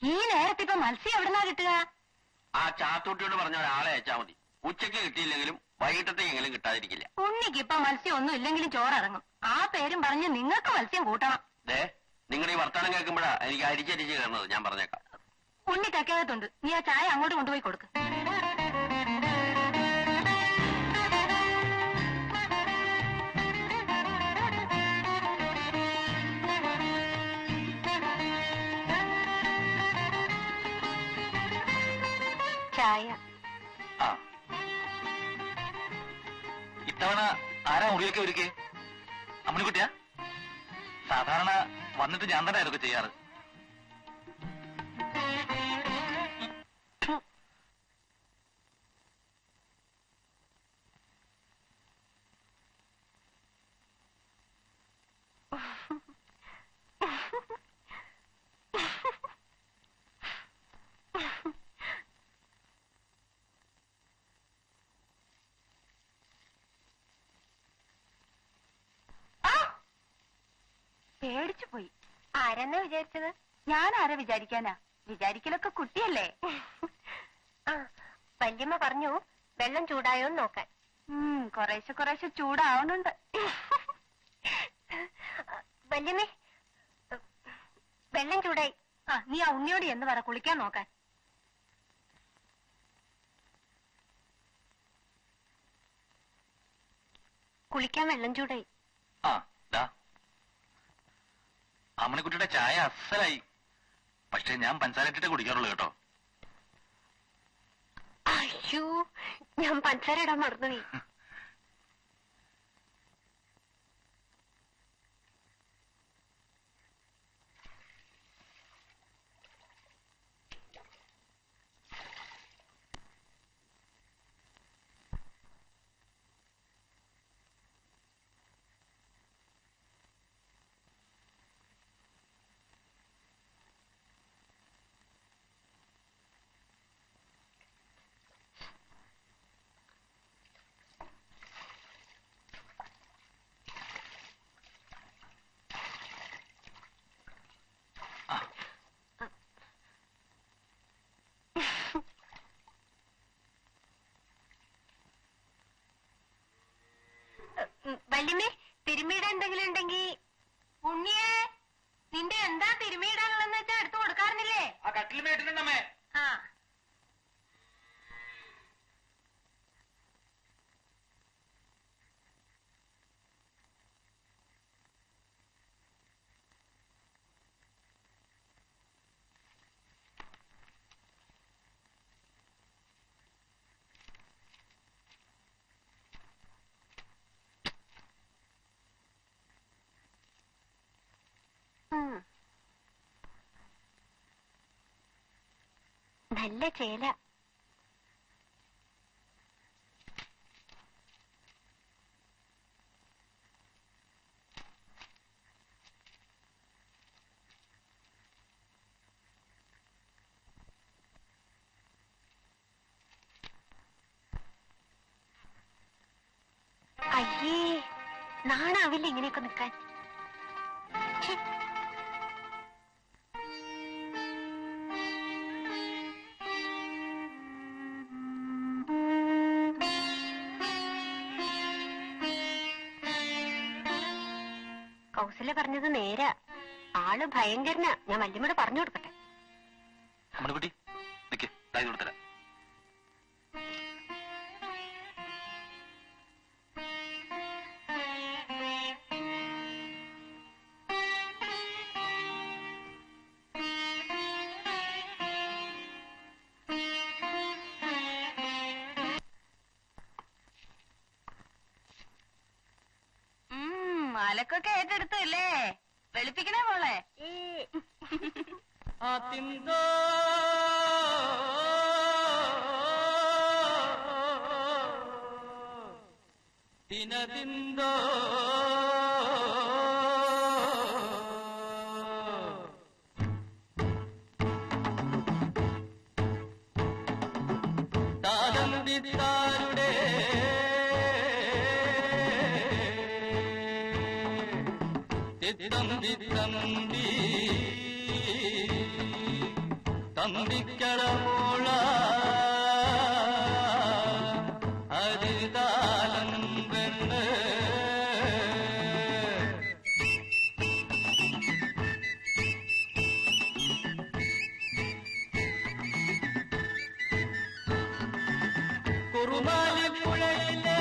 ഈ നേരത്തിപ്പോ മത്സ്യം എവിടുന്നാ കിട്ടുക? ആ ചാത്തൂട്ടിയോട് പറഞ്ഞ ഒരാളെ അയച്ചാ മതി. ഉച്ചയ്ക്ക് കിട്ടിയില്ലെങ്കിലും വൈകിട്ടത്തേക്കെങ്കിലും കിട്ടാതിരിക്കില്ല. ഉണ്ണിക്ക് ഇപ്പൊ മത്സ്യം ഒന്നും ഇല്ലെങ്കിലും ചോറിറങ്ങും. ആ പേരും പറഞ്ഞ് നിങ്ങൾക്ക് മത്സ്യം കൂട്ടണം. ദേ, നിങ്ങളുടെ ഈ വർത്താനം കേൾക്കുമ്പോഴാ എനിക്ക് അരിച്ചരിച്ച് കയറുന്നത്. ഞാൻ പറഞ്ഞേക്കാം. ഉണ്ണി തെക്കകത്തുണ്ട്. നീ ആ ചായ അങ്ങോട്ട് കൊണ്ടുപോയി കൊടുക്ക്. ചായ. ഇത്തവണ ആരാ മുറിയൊക്കെ ഒരുക്കേ? അമ്മണിക്കുട്ടിയാ? സാധാരണ വന്നിട്ട് ഞാൻ തന്നെ അതൊക്കെ ചെയ്യാറ്. പേടിച്ചു പോയി. ആരെന്നാ വിചാരിച്ചത്? ഞാൻ ആരെ വിചാരിക്കാനാ? വിചാരിക്കലൊക്കെ കുട്ടിയല്ലേ. ആ, വല്യമ്മ പറഞ്ഞു വെള്ളം ചൂടായോന്ന് നോക്കാൻ. കുറേശ്ശെ കുറേശ്ശെ ചൂടാവുന്നുണ്ട്. വല്യമ്മേ, വെള്ളം ചൂടായി. ആ, നീ ആ ഉണ്ണിയോട് എന്ന് പറ കുളിക്കാൻ നോക്കാൻ. കുളിക്കാൻ വെള്ളം ചൂടായി. ആ അമ്മണിക്കുട്ടിയുടെ ചായ അസലായി. പക്ഷെ ഞാൻ പഞ്ചസാര ഇട്ടിട്ട് കുടിക്കാറുള്ളൂ കേട്ടോ. അയ്യോ, ഞാൻ പഞ്ചസാര ഇടാൻ മറന്നുപോയി. വല്യമ്മേ, തിരുമ്മിയിടാൻ എന്തെങ്കിലും ഉണ്ടെങ്കിൽ. ഉണ്ണിയേ, നിന്റെ എന്താ തിരുമിയിടാനുള്ളതെന്ന് വെച്ചാ എടുത്തു കൊടുക്കാറുന്നില്ലേ? ആ കട്ടിൽ മേട്ടിട്ടുണ്ടമ്മേ. ആ, നല്ല ചേല. അയ്യേ, നാണാവില്ല ഇങ്ങനെയൊക്കെ നിൽക്കാൻ. കൗസല്യ പറഞ്ഞത് നേരാ. ആള് ഭയങ്കരനാ. ഞാൻ വല്യമ്മയോട് പറഞ്ഞു കൊടുക്കട്ടെ. അമ്മണിക്കുട്ടി നിക്ക്, തായി കൊടുത്തരാം. അലക്കൊക്കെ ഏറ്റെടുത്തല്ലേ? വെളുപ്പിക്കണേ മോളെ. അതിന്തോ ദിനദിന്തോ താരന്തിതാരുടെ തമ്പി തമ്പിക്കടമോള അത് താലം പെണ്ണ് കുറുമാലിപ്പുഴയിലെ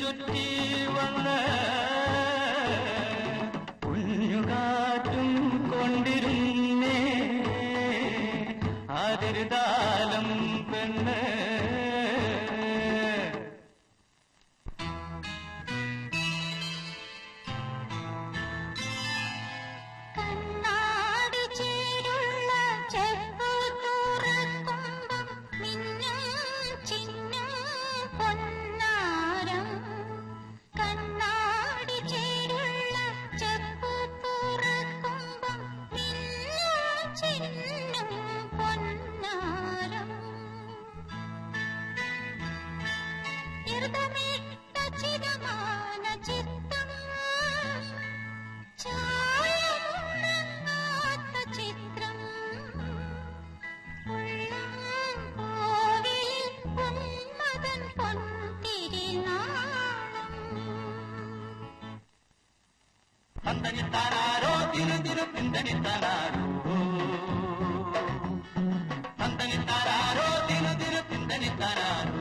ചുറ്റി വന്ന് കുഞ്ഞുകാറ്റും കൊണ്ടിരുന്നേ അതിരുതാലം പെണ്ണ് കണ്ണാടി ചേരുള്ള ചെപ്പു തുറക്കുമ്പം മിന്നും തന്തനിത്താനാരോ തിരു തിരു തിന്തനിത്താനാരോ തന്തനിത്താനാരോ തിരു തിരു തിന്തനിത്താനാരോ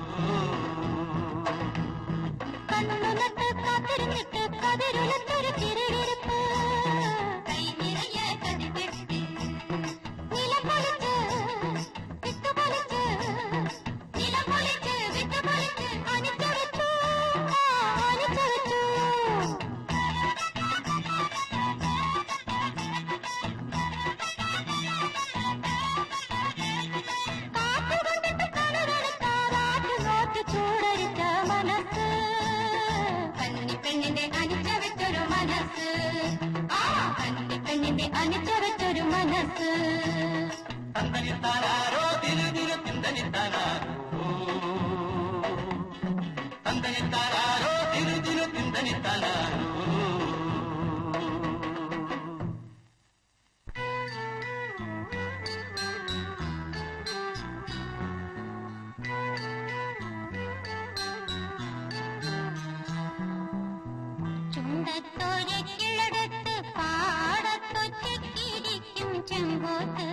കണ്ണുനട്ട് കാത്തിരുന്നിട്ട് കതിരുലത്തൊരു തിരുവിരുപ്പ് കൈ നിറയെ കതിപ്പെട്ട് നിലപൊളിച്ച് വിട്ടുപൊളിച്ച് നിലപൊളിച്ച് വിട്ടുപൊളിച്ച് അനിച്ചു വെച്ചു അനിച്ചു വെച്ചു കാറ്റുകൊണ്ടിട്ട് കണവെടുക്കാറാറ്റ് നോറ്റ് ചൂടരിച്ച മനസ്സ് കന്നിപ്പെണ്ണിന്റെ അനിച്ചു വെച്ചൊരു മനസ്സ് ആ കന്നിപ്പെണ്ണിന്റെ അനിച്ചു വെച്ചൊരു മനസ്സ് തന്തനിത്താനാരോ തിരു തിരു തിന്തനിത്താനാരോ തന്തനിത്താനാരോ തിരു തിരു തിന്തനിത്താനാരോ ചുണ്ടത്തോരെ കിളടത്ത് പാടത്തൊറ്റക്കിരിക്കും ചെമ്പോത്ത്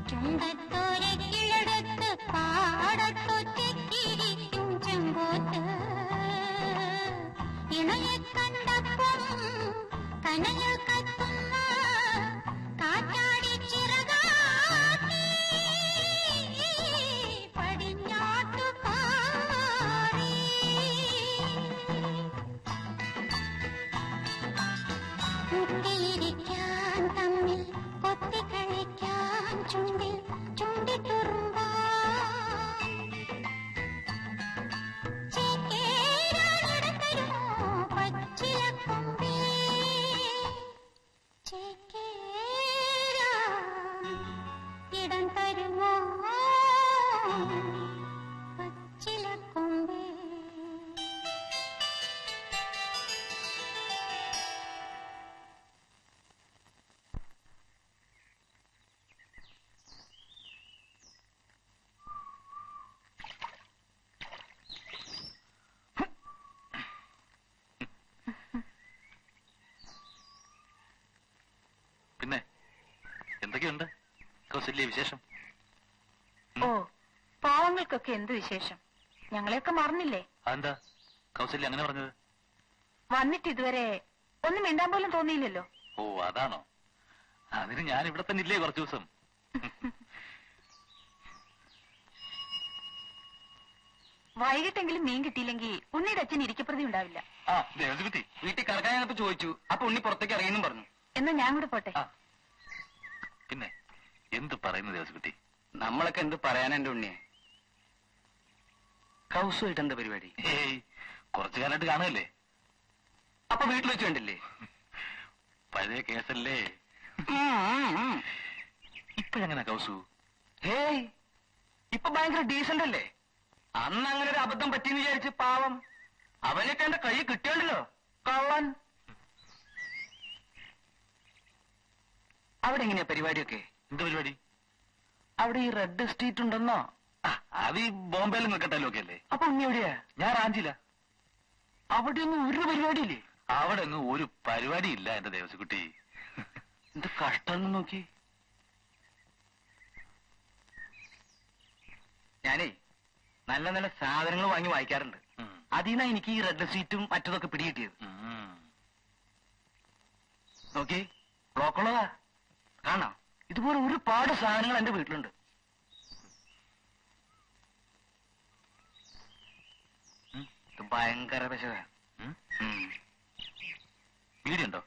ചുണ്ടത്തോരെ കിളടത്ത് പാടത്തൊറ്റക്കിരിക്കും ചെമ്പോത്ത് ഇണയെ കണ്ടപ്പം കനയിൽ കത്തുന്ന കാറ്റാടി ചിറകാട്ടി പടിഞ്ഞാട്ടു പാറി മുട്ടിയിരിക്കാൻ തമ്മിൽ കൊത്തിക്കളിക്കാൻ ചുണ്ടിൽ ചുണ്ടിത്തുറുമ്പാൻ ചേക്കേറാനിടത്തരുമോ പച്ചിലക്കൊമ്പേ ചേക്കേറാൻ ഇടം തരുമോ പച്ചിലക്കൊമ്പേ പിന്നെ എന്തൊക്കെയുണ്ട് കൗസല്യ വിശേഷം? ഓ, പാവങ്ങൾക്കൊക്കെ എന്ത് വിശേഷം? ഞങ്ങളെയൊക്കെ മറന്നില്ലേ? അതെന്താ കൗസല്യ അങ്ങനെ പറഞ്ഞത്? വന്നിട്ട് ഇതുവരെ ഒന്നും മിണ്ടാൻ പോലും തോന്നിയില്ലല്ലോ. ഓ അതാണോ? അതിന് ഞാൻ ഇവിടെ തന്നെ ഇല്ലേ കുറച്ചു ദിവസം? വൈകിട്ടെങ്കിലും മീൻ കിട്ടിയില്ലെങ്കിൽ ഉണ്ണിയുടെ അച്ഛൻ ഇരിക്കപ്രതി ഉണ്ടാവില്ല. ആ ദേവസ്കുട്ടി വീട്ടിൽ കിടക്കാൻ ഞാനിപ്പോ ചോദിച്ചു. അപ്പൊ ഉണ്ണി പുറത്തേക്ക് ഇറങ്ങിയെന്നും പറഞ്ഞു. എന്നാ ഞാൻ കൂടെ പോട്ടെ. ആ പിന്നെ എന്ത് പറയുന്നു ദേവസ്കുട്ടി? നമ്മളൊക്കെ എന്ത് പറയാനാ എന്റെ ഉണ്ണിയെ? കൗസുമായിട്ട് എന്താ പരിപാടി? ഏയ് കുറച്ചു കാലമായിട്ട് കാണുകയല്ലേ? അപ്പൊ വീട്ടിൽ വെച്ച് കണ്ടില്ലേ? പഴയ കേസല്ലേ? ഇപ്പോഴെങ്ങനെ കൗസു? ഹേയ് ഇപ്പൊ ഭയങ്കര ഡീസന്റ് അല്ലേ? അന്ന് അങ്ങനെ ഒരു അബദ്ധം പറ്റിയെന്ന് വിചാരിച്ച് പാവം അവനൊക്കെ എന്റെ കൈ കിട്ടിയുണ്ടല്ലോ കള്ളൻ. അവിടെ എങ്ങനെയാ പരിപാടിയൊക്കെ? എന്ത് പരിപാടി? അവിടെ ഈ റെഡ് സ്ട്രീറ്റ് ഉണ്ടെന്നോ? അത് ഈ ബോംബെയിലും നിൽക്കട്ടല്ലോ ഒക്കെ അല്ലേ? അപ്പൊ ഉണ്ണി എവിടെയാ? ഞാൻ റാഞ്ചില്ല. അവിടെ ഒന്നും ഒരു പരിപാടിയില്ലേ? അവിടെ ഒന്നും ഒരു പരിപാടി ഇല്ല എന്റെ ദേവസ്കുട്ടി. എന്ത് കഷ്ടം നോക്കി. ഞാനേ നല്ല നല്ല സാധനങ്ങൾ വാങ്ങി വായിക്കാറുണ്ട്. അതിനാ എനിക്ക് ഈ റെഡ് സീറ്റും മറ്റതൊക്കെ പിടികിട്ടിയത്. നോക്കി ബ്ലോക്കുള്ളതാ കാണാം. ഇതുപോലെ ഒരുപാട് സാധനങ്ങൾ എന്റെ വീട്ടിലുണ്ട്. ഇത് ഭയങ്കര പശക. വീടുണ്ടോ?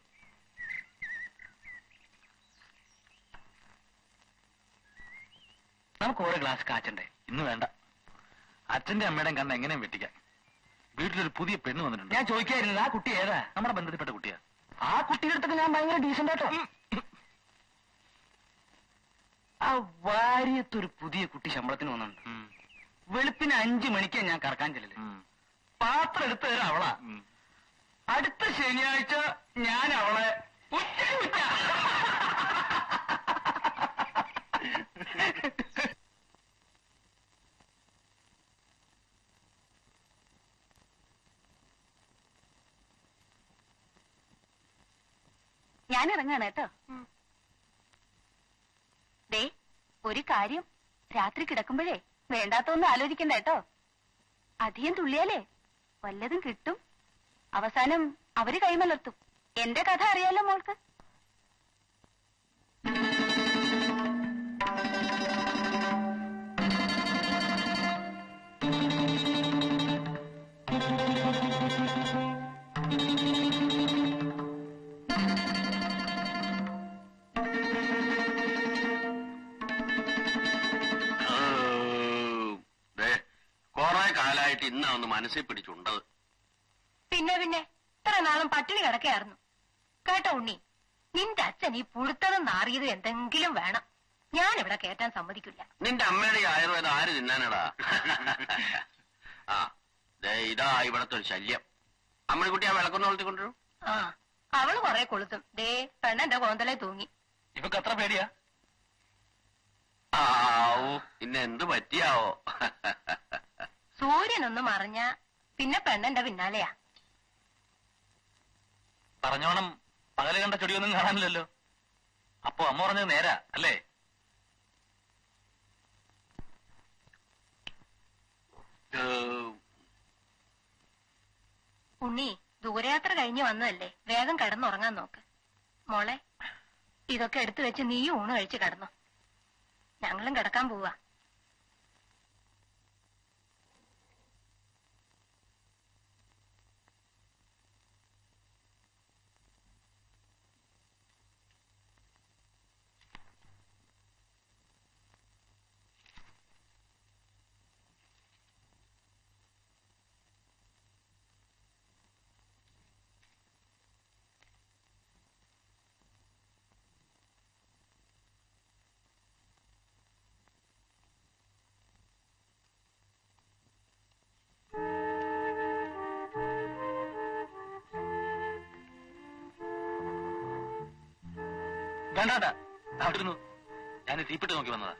നമുക്ക് ഓരോ ഗ്ലാസ് കാച്ചണ്ടേ? ഇന്ന് വേണ്ട. അച്ഛന്റെ അമ്മയുടെയും കണ്ണ് എങ്ങനെയും വെട്ടിക്കാം. വീട്ടിലൊരു പുതിയ പെണ്ണ് വന്നിട്ടുണ്ട്. ഞാൻ ചോദിക്കായിരുന്നത് ആ കുട്ടി ഏതാ? നമ്മുടെ ബന്ധത്തിൽപ്പെട്ട കുട്ടിയാ. ആ കുട്ടിയുടെ അടുത്തൊക്കെ ഞാൻ ഭയങ്കര ഡീസന്റ് ആട്ടോ. ആ വാര്യത്തൊരു പുതിയ കുട്ടി ശമ്പളത്തിന് വന്നിട്ടുണ്ട്. വെളുപ്പിന് 5 മണിക്കാ ഞാൻ കറക്കാൻ ചെല്ലല്. പാത്രം എടുത്തു തരാം അവളാ. അടുത്ത ശനിയാഴ്ച ഞാൻ അവളെ ഉച്ച ഞാൻ ഇറങ്ങാണ് കേട്ടോ. ദേ ഒരു കാര്യം, രാത്രി കിടക്കുമ്പോഴേ വേണ്ടാത്തൊന്നും ആലോചിക്കണ്ട കേട്ടോ. അധികം തുള്ളിയാലേ വല്ലതും കിട്ടും. അവസാനം അവര് കൈമലർത്തും. എന്റെ കഥ അറിയാലോ മോൾക്ക്. കൊറേ കാലായിട്ട് ഇന്നാ ഒന്ന് മനസ്സിൽ പിടിച്ചുണ്ടത്. പിന്നെ ഇത്ര നാളും പട്ടിണി കിടക്കായിരുന്നു കേട്ടോ ഉണ്ണി. നിന്റെ അച്ഛൻ ഈ പുഴുത്തതും നാറിയതും എന്തെങ്കിലും വേണം. ഞാനിവിടെ കേറ്റാൻ സമ്മതിക്കില്ല. നിന്റെ അമ്മയുടെ ഈ ആയുർവേദം ആര് തിന്നാനടാ? ആ ഇതാ ഇവിടത്തെ ഒരു ശല്യം. അമ്മണിക്കുട്ടി ആ വിളക്കൊന്ന് വളർത്തിക്കൊണ്ടിരും. ആ അവള് കൊറേ കൊളുത്തും. ദേ പെണ്ണെന്റെ കോന്തലെ തൂങ്ങി. ഇവക്ക് അത്ര പേടിയാ? ആവൂ പിന്നെ എന്ത് പറ്റിയാവോ? സൂര്യനൊന്ന് മറിഞ്ഞ പിന്നെ പെണ്ണെന്റെ പിന്നാലെയാ. പറഞ്ഞോണം പകല് കണ്ട ചൊടിയൊന്നും കാണാനില്ലല്ലോ. അപ്പൊ അമ്മ പറഞ്ഞത് നേരാ അല്ലേ? ഉണ്ണി ദൂരയാത്ര കഴിഞ്ഞ് വന്നതല്ലേ, വേഗം കിടന്നുറങ്ങാൻ നോക്ക്. മോളെ ഇതൊക്കെ എടുത്തു വെച്ച് നീയും ഊണ് കഴിച്ച് കിടന്നോ. ഞങ്ങളും കിടക്കാൻ പോവാ. വേണ്ട അവിടെ ഇരുന്നു. ഞാൻ തീപ്പെട്ട് നോക്കി വന്നതാ.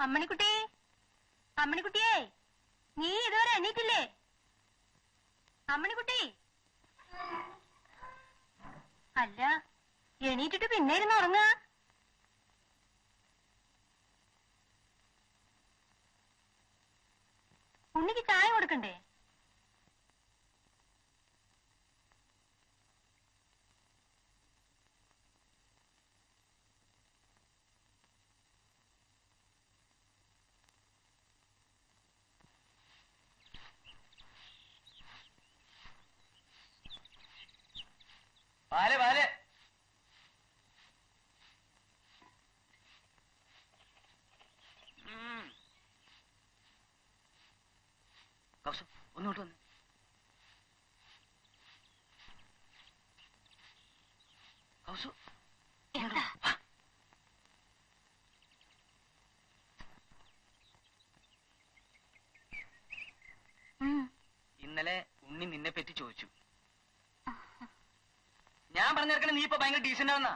അമ്മണിക്കുട്ടി, അമ്മണിക്കുട്ടിയേ, നീ ഇതുവരെ എണീറ്റില്ലേ? അമ്മണിക്കുട്ടി, അല്ല എണീറ്റിട്ട് പിന്നെ ഇരുന്ന് ഉറങ്ങ. ഉണ്ണിക്ക് ചായ കൊടുക്കണ്ടേ? പാല് പാല്. ഒന്നോട്ട് വന്ന്. കൗസു ഇന്നലെ ഉണ്ണി നിന്നെ പറ്റി ചോദിച്ചു. ഞാൻ പറഞ്ഞിറക്കണ നീ ഇപ്പൊ ഭയങ്കര ഡീസന്റ് ആവുന്ന.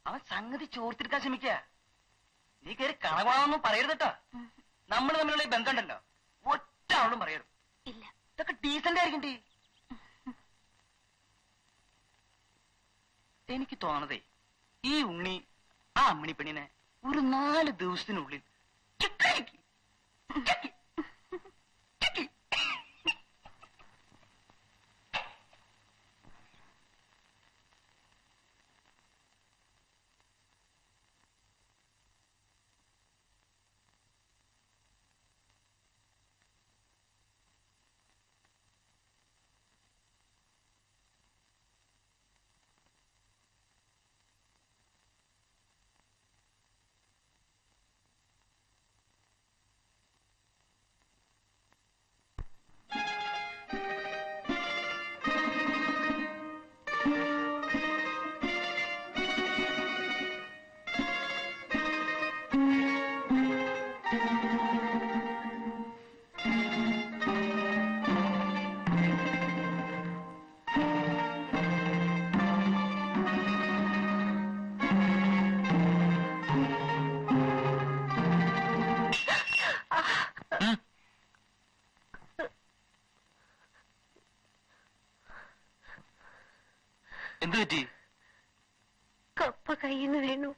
അവൻ സംഗതി ചോർത്തിരിക്കാൻ ശ്രമിക്ക. നീ കയറി കണകുണാന്നൊന്നും പറയരുത് കേട്ടോ. നമ്മൾ തമ്മിലുള്ള ഈ ബന്ധം ഉണ്ടല്ലോ, ഒറ്റ ആളും പറയരുത്. ഇല്ല. ഇതൊക്കെ ഡീസന്റ് ആയിരിക്കണ്ടേ? എനിക്ക് തോന്നതേ, ഈ ഉണ്ണി ആ അമ്മിണി പെണ്ണിനെ ഒരു 4 ദിവസത്തിനുള്ളിൽ എന്ത് പറ്റി? കപ്പ കയ്യിൽ നിന്ന് വീണു.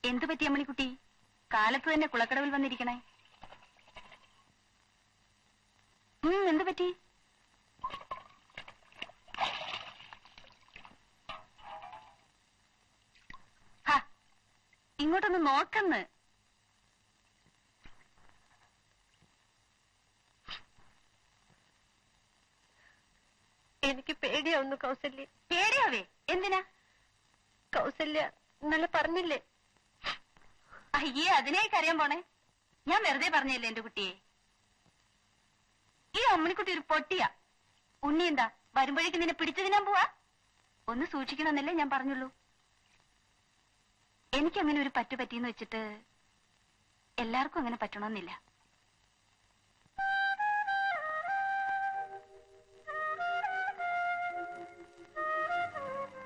എന്തു പറ്റി അമ്മണിക്കുട്ടി? കാലത്ത് തന്നെ കുളക്കടവിൽ വന്നിരിക്കണേ. എന്തു പറ്റി? ഇങ്ങോട്ടൊന്ന് നോക്കന്ന്. എനിക്ക് പേടിയാവുന്നു കൗസല്യ. പേടിയാവേ? എന്തിനാ? കൗസല്യ ഇന്നലെ പറഞ്ഞില്ലേ? അയ്യേ, അതിനായി കരയാൻ പോണേ? ഞാൻ വെറുതെ പറഞ്ഞല്ലേ എന്റെ കുട്ടിയെ. ഈ അമ്മണിക്കുട്ടി ഒരു പൊട്ടിയാ. ഉണ്ണി എന്താ വരുമ്പോഴേക്ക് നിന്നെ പിടിച്ചു തിന്നാൻ പോവാ? ഒന്ന് സൂക്ഷിക്കണമെന്നല്ലേ ഞാൻ പറഞ്ഞുള്ളൂ. എനിക്കങ്ങനെ ഒരു പറ്റു പറ്റിയെന്ന് വെച്ചിട്ട് എല്ലാവർക്കും അങ്ങനെ പറ്റണമെന്നില്ല.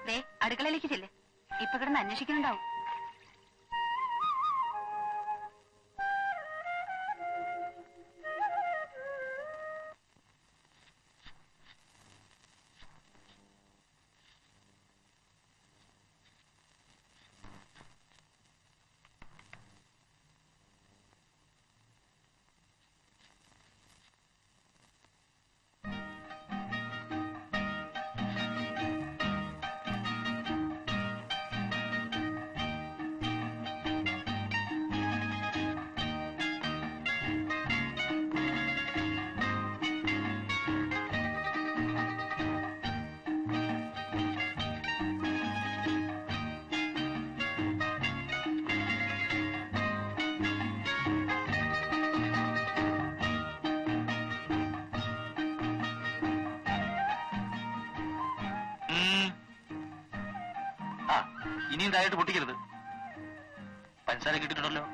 ദേ അടുക്കളയിലേക്ക് ചെല്ല്. ഇപ്പൊ കിടന്ന് അന്വേഷിക്കുന്നുണ്ടാവും. ഇനിയും താഴോട്ട് പൊട്ടിക്കരുത്. പഞ്ചസാര കിട്ടിയിട്ടുണ്ടല്ലോ.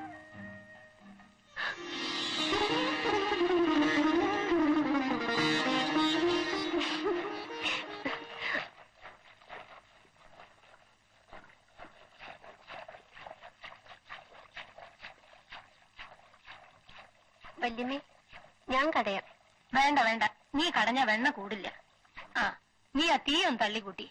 വല്യമ്മേ, ഞാൻ കടയാം. വേണ്ട വേണ്ട, നീ കടഞ്ഞ വെണ്ണ കൂടില്ല. ആ, നീ ആ തീയൊന്ന് തള്ളിക്കൂട്ടി.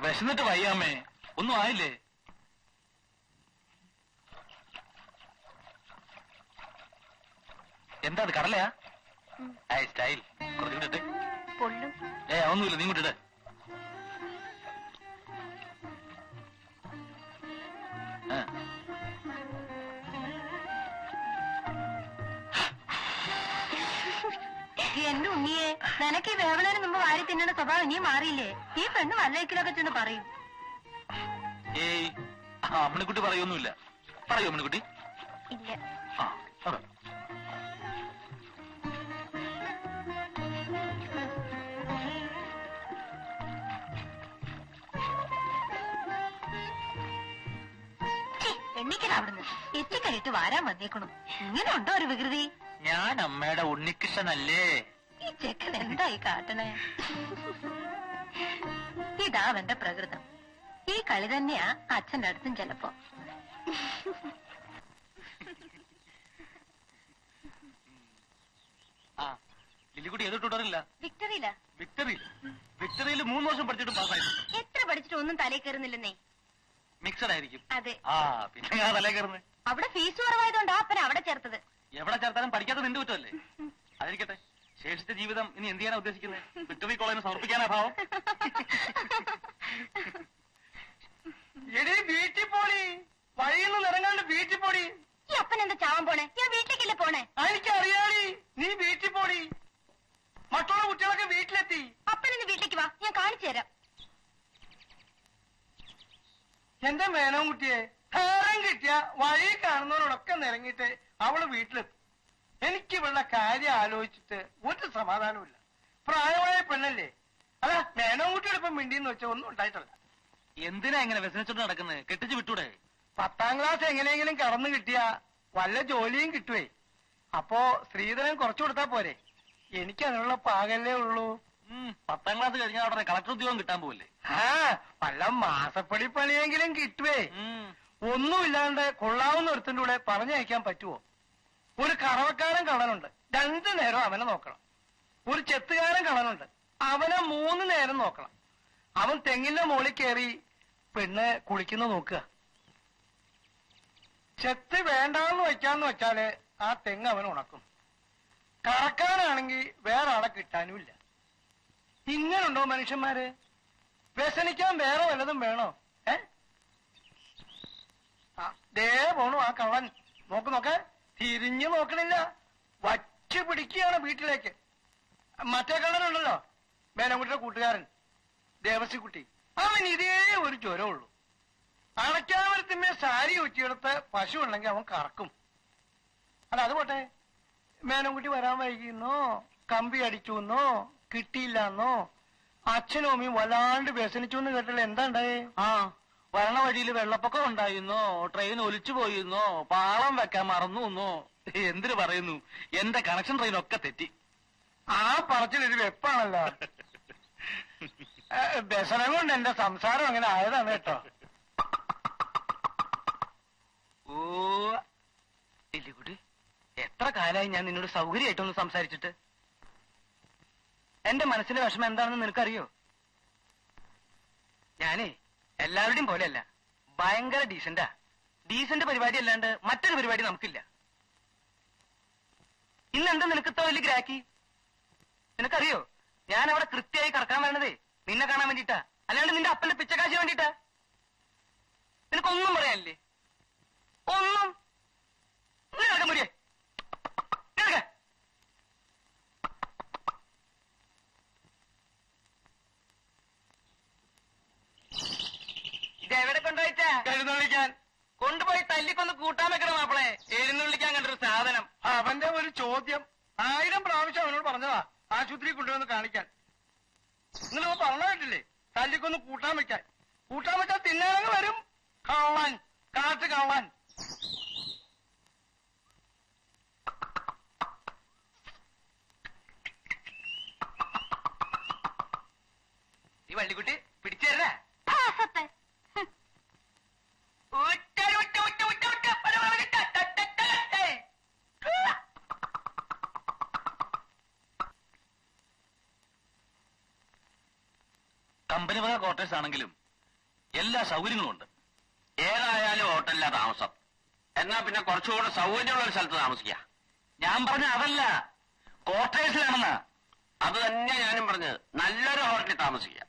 വിശന്നിട്ട് വയ്യാമ്മേ, ഒന്നും ആയില്ലേ? എന്താ അത്, കടലയാ? സ്റ്റൈൽ കുറച്ചുകൂടെ. പൊള്ളും. ഒന്നുമില്ല, നീ ഇങ്ങോട്ടിടെ. എന്റെ ഉണ്ണിയെ, നിനക്ക് ഈ വേവലന് മുമ്പ് വാരി തിന്നേണ്ട സ്വഭാവം ഇനിയും മാറിയില്ലേ? ഈ പെണ്ണ് വല്ലയ്ക്കിലൊക്കെ ചെന്ന് പറയും. ഏയ്, അമ്മണിക്കുട്ടി പറയൊന്നുമില്ല. പറയൂ അമ്മണിക്കുട്ടി. ഇല്ല. ആ, പറ. എണ്ണിക്കല അവിടുന്ന് എത്തിക്കലിട്ട് വാരാൻ വന്നേക്കണു. ഇങ്ങനെ ഉണ്ടോ ഒരു വികൃതി? ഞാൻ അമ്മയുടെ ഉണ്ണികൃഷ്ണനല്ലേ? ഈ ചെക്കൻ എന്തായി കാട്ടണേ? ഇതാ അവന്റെ പ്രകൃതം. ഈ കളി തന്നെയാ അച്ഛന്റെ അടുത്തും ചെലപ്പോ. ആ, ലില്ലിക്കുട്ടി ഏതോ തുടരില്ല. വിക്ടറിയില്ല. വിക്ടറിയിൽ 3 വർഷം പഠിച്ചിട്ട് പാസ്സായി. എത്ര പഠിച്ചിട്ട് ഒന്നും തലേ കയറുന്നില്ലെന്നേ. മിക്സഡ് ആയിരിക്കും. അതെ. ആ, പിന്നെ ഞാൻ തലേ കയറുന്നത്. അവിടെ ഫീസ് കുറവായതുകൊണ്ടാ അപ്പന അവിടെ ചേർത്തത്. എവിടെ ചേർത്താലും പഠിക്കാത്ത നിന്റെ കുറ്റമല്ലേ? അതിരിക്കട്ടെ, ശേഷിച്ച ജീവിതം ഇനി എന്ത് ചെയ്യാനാ ഉദ്ദേശിക്കുന്നത്? വിക്ടറി കോളേജിന് സമർപ്പിക്കാനാ ഭാവം? എടീ വീട്ടിൽ പോടി, വഴിയൊന്നും നിറങ്ങാണ്ട് വീട്ടിൽ പോടി. ഈ അപ്പൻ എന്താ ചാവാൻ പോണേ? ഞാൻ വീട്ടിലേക്കല്ലേ പോണേ? എനിക്കറിയാടി, നീ വീട്ടിൽ പോടി. മറ്റുള്ള കുട്ടികളൊക്കെ വീട്ടിലെത്തി. അപ്പനിന്ന് വീട്ടിലേക്ക് വാ, ഞാൻ കാണിച്ചു തരാം. എന്റെ മേനോൻ കുട്ടിയെ, നേരം കിട്ടിയ വഴി കാണുന്നവരോടൊക്കെ നിരങ്ങിയിട്ട് അവള് വീട്ടിലെത്തും. എനിക്ക് ഇവളുടെ കാര്യം ആലോചിച്ചിട്ട് ഒരു സമാധാനമില്ല. പ്രായമായ പെണ്ണല്ലേ. അല്ല, മേനോൻ കുട്ടിയുടെ ഇപ്പം മിണ്ടിന്ന് വെച്ചാൽ ഒന്നും ഉണ്ടായിട്ടല്ല. എന്തിനാ ഇങ്ങനെ വ്യസനിച്ചോണ്ട് നടക്കുന്നത്? കെട്ടിച്ച് വിട്ടൂടെ? 10ാം ക്ലാസ് എങ്ങനെയെങ്കിലും കടന്നു കിട്ടിയ വല്ല ജോലിയും കിട്ടുവേ. അപ്പോ സ്ത്രീധനം കുറച്ചു കൊടുത്താ പോരെ? എനിക്ക് അതിനുള്ള പാകല്ലേ ഉള്ളൂ. 10ാം ക്ലാസ് കഴിഞ്ഞാൽ ഉടനെ കളക്ടർ ഉദ്യോഗം കിട്ടാൻ പോവല്ലേ? ആ, വല്ല മാസപ്പടി പണിയെങ്കിലും കിട്ടുവേ. ഒന്നുമില്ലാണ്ട് കൊള്ളാവുന്ന ഒരുത്തിന്റെ കൂടെ പറഞ്ഞയക്കാൻ പറ്റുമോ? ഒരു കറവക്കാരൻ കള്ളനുണ്ട്, 2 നേരം അവനെ നോക്കണം. ഒരു ചെത്തുകാരൻ കള്ളനുണ്ട്, അവനെ 3 നേരം നോക്കണം. അവൻ തെങ്ങിന്റെ മുകളിൽ കയറി പെണ്ണ് കുളിക്കുന്ന നോക്കുക. ചെത്ത് വേണ്ടാന്ന് വെക്കാന്ന് വെച്ചാല് ആ തെങ്ങ് അവൻ ഉണക്കും. കറക്കാനാണെങ്കിൽ വേറെ ആളെ കിട്ടാനുമില്ല. ഇങ്ങനുണ്ടോ മനുഷ്യന്മാര്? വ്യസനിക്കാൻ വേറെ വല്ലതും വേണോ? ദേ പോണു ആ കള്ളൻ. നോക്ക്, തിരിഞ്ഞു നോക്കണില്ല, വച്ച് പിടിക്കുകയാണ് വീട്ടിലേക്ക്. മറ്റേ കള്ളനുണ്ടല്ലോ, മേനംകുട്ടിയുടെ കൂട്ടുകാരൻ ദേവസിക്കുട്ടി, അവൻ ഇതേ ഒരു ജ്വരമുള്ളൂ. അടയ്ക്കാമരത്തിന്മേ സാരി ഉറ്റിയെടുത്ത് പശു ഉണ്ടെങ്കിൽ അവൻ കറക്കും. അല്ല, അത് പോട്ടെ, മേനംകുട്ടി വരാൻ വൈകിയെന്നോ, കമ്പി അടിച്ചുവെന്നോ, കിട്ടിയില്ലെന്നോ, അച്ഛനും അമ്മയും വല്ലാണ്ട് വ്യസനിച്ചു എന്ന് കേട്ടല്ലോ. എന്താ ഉണ്ടായേ? ആ, വരണ വഴിയിൽ വെള്ളപ്പൊക്കം ഉണ്ടായിരുന്നോ, ട്രെയിൻ ഒലിച്ചു പോയിരുന്നോ, പാളം വെക്കാൻ മറന്നു, എന്തിനു പറയുന്നു? എന്റെ കണക്ഷൻ ട്രെയിനൊക്കെ തെറ്റി. ആ പറച്ചിലൊരു വെപ്പാണല്ലോ. വ്യസനം കൊണ്ട് എന്റെ സംസാരം അങ്ങനെ ആയതാണ് കേട്ടോ. ഓ എല്ലിക്കുട്ടി, എത്ര കാലമായി ഞാൻ നിന്നോട് സൗകര്യമായിട്ടൊന്ന് സംസാരിച്ചിട്ട്. എന്റെ മനസ്സിലെ വിഷമം എന്താണെന്ന് നിനക്കറിയോ? ഞാനേ എല്ലാവരുടെയും പോലെയല്ല, ഭയങ്കര ഡീസന്റാ. ഡീസന്റ് പരിപാടി അല്ലാണ്ട് മറ്റൊരു പരിപാടി നമുക്കില്ല. ഇന്നെന്താ നിനക്ക് ഇത്ര വലിയ ഗ്രാക്കി? നിനക്കറിയോ, ഞാൻ അവിടെ കൃത്യമായി കറക്കാൻ വരണതേ നിന്നെ കാണാൻ വേണ്ടിട്ടാ, അല്ലാണ്ട് നിന്റെ അപ്പന്റെ പിച്ചക്കാശി വേണ്ടിട്ടാ. നിനക്കൊന്നും പറയാനില്ലേ? ഒന്നും. നിനക്ക് മുടിയേ ഒന്ന് കൂട്ടാൻ വെക്കണം മാപ്പിളെ. എഴുന്നള്ളിക്കാൻ കണ്ടൊരു സാധനം. അവന്റെ ഒരു ചോദ്യം 1000 പ്രാവശ്യം അവനോട് പറഞ്ഞതാ ആശുപത്രി കൊണ്ടുവന്ന് കാണിക്കാൻ. നിങ്ങൾ പറഞ്ഞിട്ടില്ലേ തല്ലിക്കൊന്ന് കൂട്ടാൻ വെക്കാൻ. കൂട്ടാൻ വെച്ചാൽ തിന്നാനങ്ങ് വരും. കള്ളാൻ, കാറ്റ് കള്ളാൻ. ഈ വള്ളിക്കുട്ടി പിടിച്ചു തരണേ. കമ്പനി വക ക്വാർട്ടേഴ്സ് ആണെങ്കിലും എല്ലാ സൗകര്യങ്ങളും ഉണ്ട്. ഏതായാലും ഹോട്ടലിലാ താമസം. എന്നാ പിന്നെ കുറച്ചുകൂടെ സൗകര്യമുള്ള ഒരു സ്ഥലത്ത് താമസിക്കുക. ഞാൻ പറഞ്ഞ അതല്ല, ക്വാർട്ടേഴ്സിലാണെന്നാ. അത് തന്നെ ഞാനും പറഞ്ഞത്. നല്ലൊരു ഹോട്ടലിൽ താമസിക്കുക.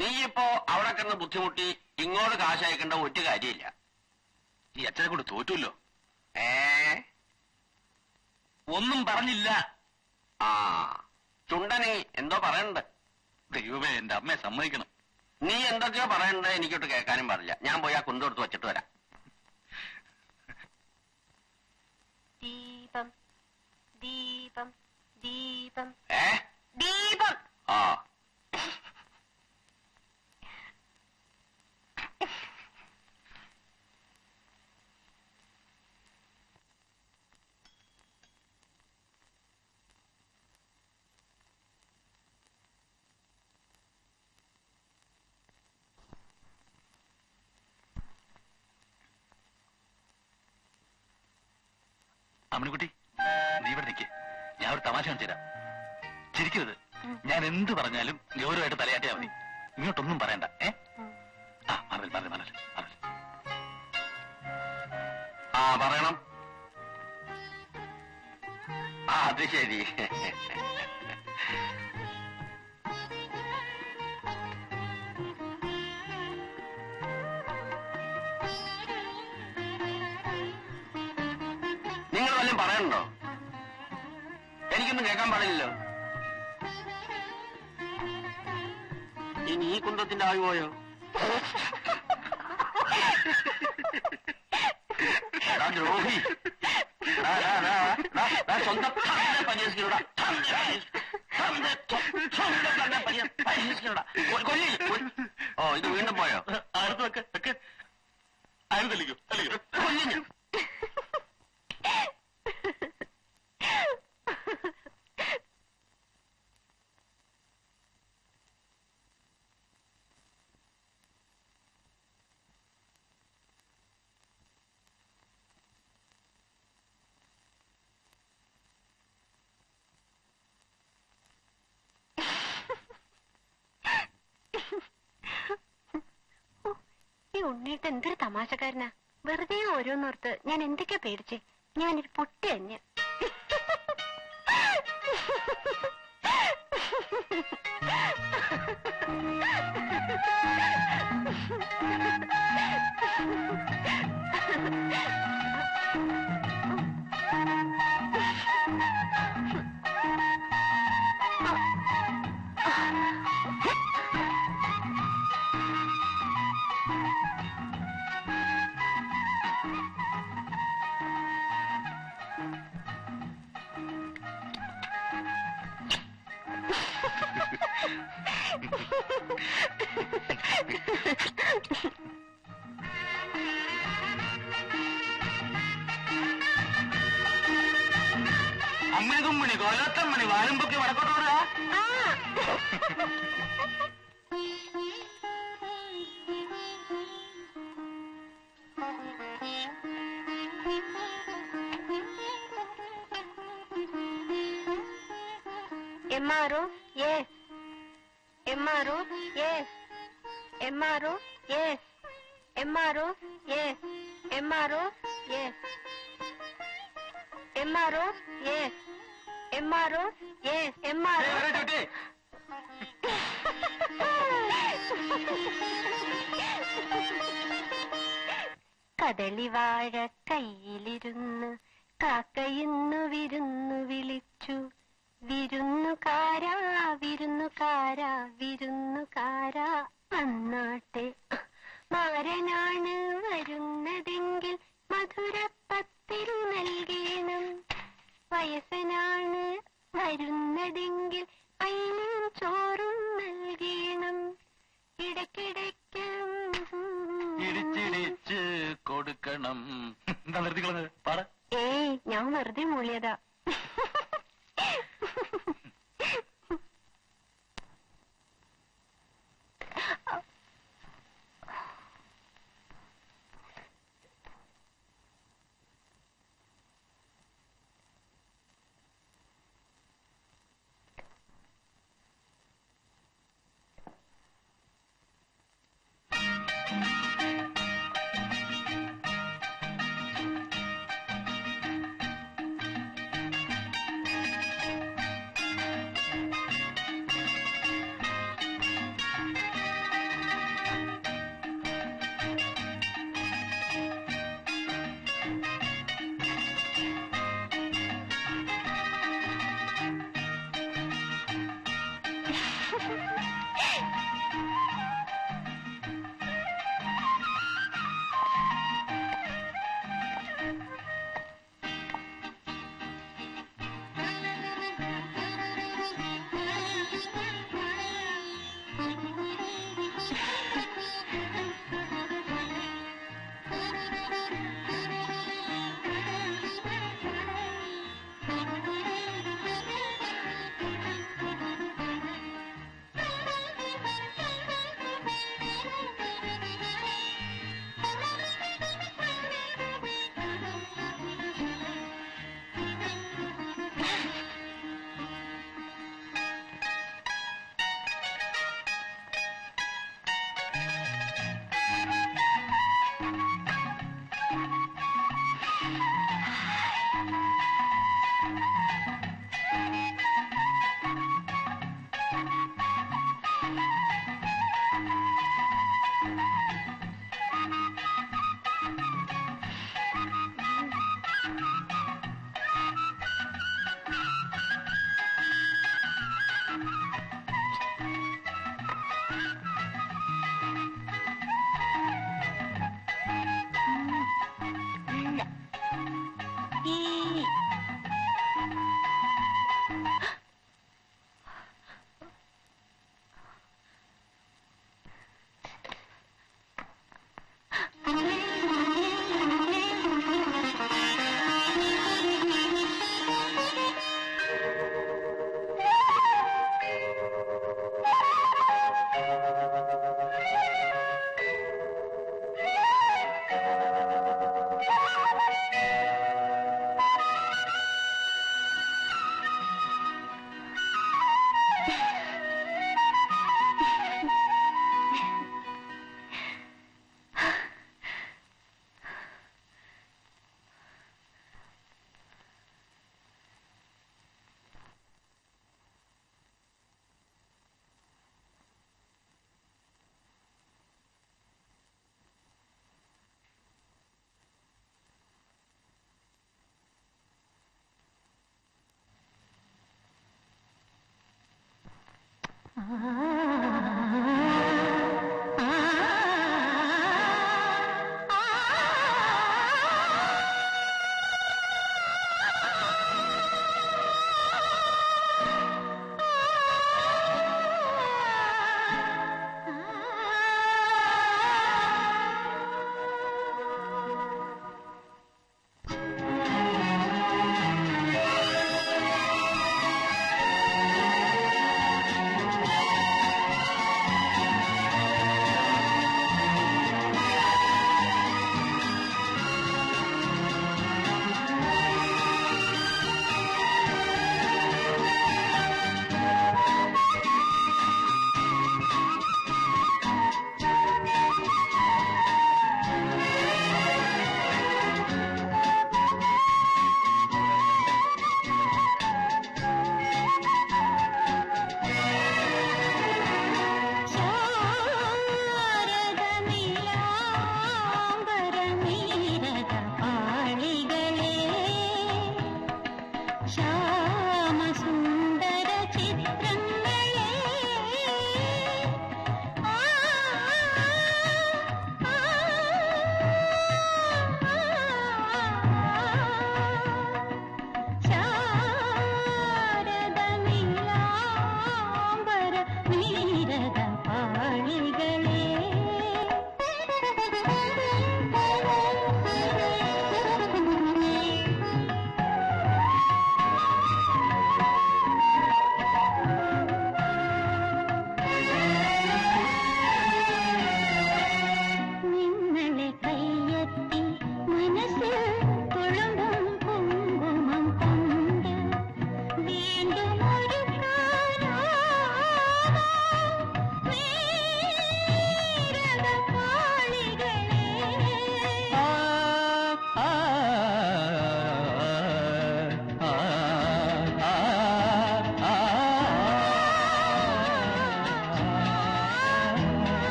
നീ ഇപ്പോ അവിടെ കിടന്ന് ബുദ്ധിമുട്ടി ഇങ്ങോട്ട് കാശ് അയക്കേണ്ട ഒരു കാര്യമില്ല. ഈ അച്ഛനെ കൊണ്ട് തോറ്റുമല്ലോ. ഒന്നും പറഞ്ഞില്ല. ആ ചുണ്ടനെ എന്തോ പറയണ്ട്. ദൈവമേ, എന്റെ അമ്മയെ സമ്മതിക്കണം. നീ എന്തൊക്കെയോ പറയണ്ടേ, എനിക്കൊട്ട് കേൾക്കാനും പാടില്ല. ഞാൻ പോയി ആ കുന്തെടുത്ത് വെച്ചിട്ട് വരാം. ദീപം ദീപം ദീപം ഏ ദീപം. ആ അമ്മണിക്കുട്ടി, നീ ഇവിടെ നിൽക്കേ. ഞാൻ ഒരു തമാശ കാണിച്ചു തരാം. ചിരിക്കരുത്. ഞാൻ എന്ത് പറഞ്ഞാലും ഗൗരവമായിട്ട് തലയാട്ടിയാ മതി. ഇങ്ങോട്ടൊന്നും പറയണ്ട. ആ മറൽ മറൽ മറൽ മറൽ. ആ പറയണം. ആ അത് ശരി. നിങ്ങൾ വല്ലതും പറയണ്ടോ? എനിക്കൊന്നും കേൾക്കാൻ പാടില്ലല്ലോ. ഇനി ഈ കുന്തത്തിന്റെ ആവി പോയോ? ദ്രോഹി, സ്വന്തം പരിഹസിക്കണോടാ. കൊല്ലി. ഓ ഇത് വീണ്ടും പോയോ? അടുത്ത് വെക്ക് വെക്ക്. ആര് തെളിക്കോ തെളിക്കോ. കൊല്ലി ഞാൻ. ഈ ഉണ്ണിയിട്ട് എന്തൊരു തമാശക്കാരനാ. വെറുതെ ഓരോന്നോർത്ത് ഞാൻ എന്തൊക്കെയാ പേടിച്ചേ. ഞാനൊരു പൊട്ടി അഞ്ഞ്. അമ്മണി കുമ്മണി കോലത്തമ്മണി വാരുമ്പൊക്കെ വടക്കോട്ടോടാ. MRO, yes. MRO, yes. MRO, yes. MRO, yes. MRO, yes. MRO, yes. MRO, yes. MRO. ചുട്ടി കദളിവാഴ കയ്യിലിരുന്ന് കാക്കയിന്നു വിരുന്നു വിളിച്ചു. വിരുന്നുകാരാ വിരുന്നുകാരാ വിരുന്നുകാരാ വന്നാട്ടെ. മാരനാണ് വരുന്നതെങ്കിൽ മധുര കൊടുക്കണം. എന്താ നിർത്തിക്കളഞ്ഞത്? പാട. ഏയ് ഞാൻ വെറുതെ മൂളിയതാ.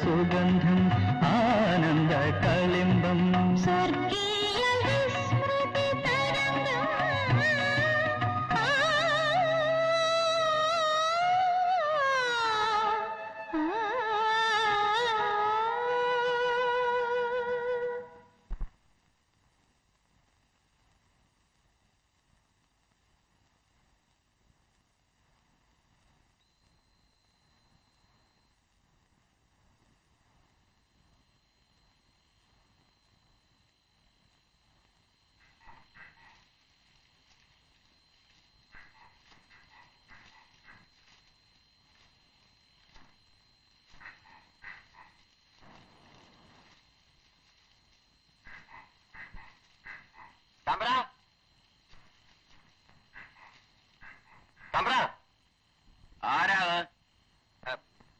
സുഗന്ധം ആനന്ദ കളിമ്പം സ്വർഗീയ വിസ്മൃതി തരംഗം ആരാ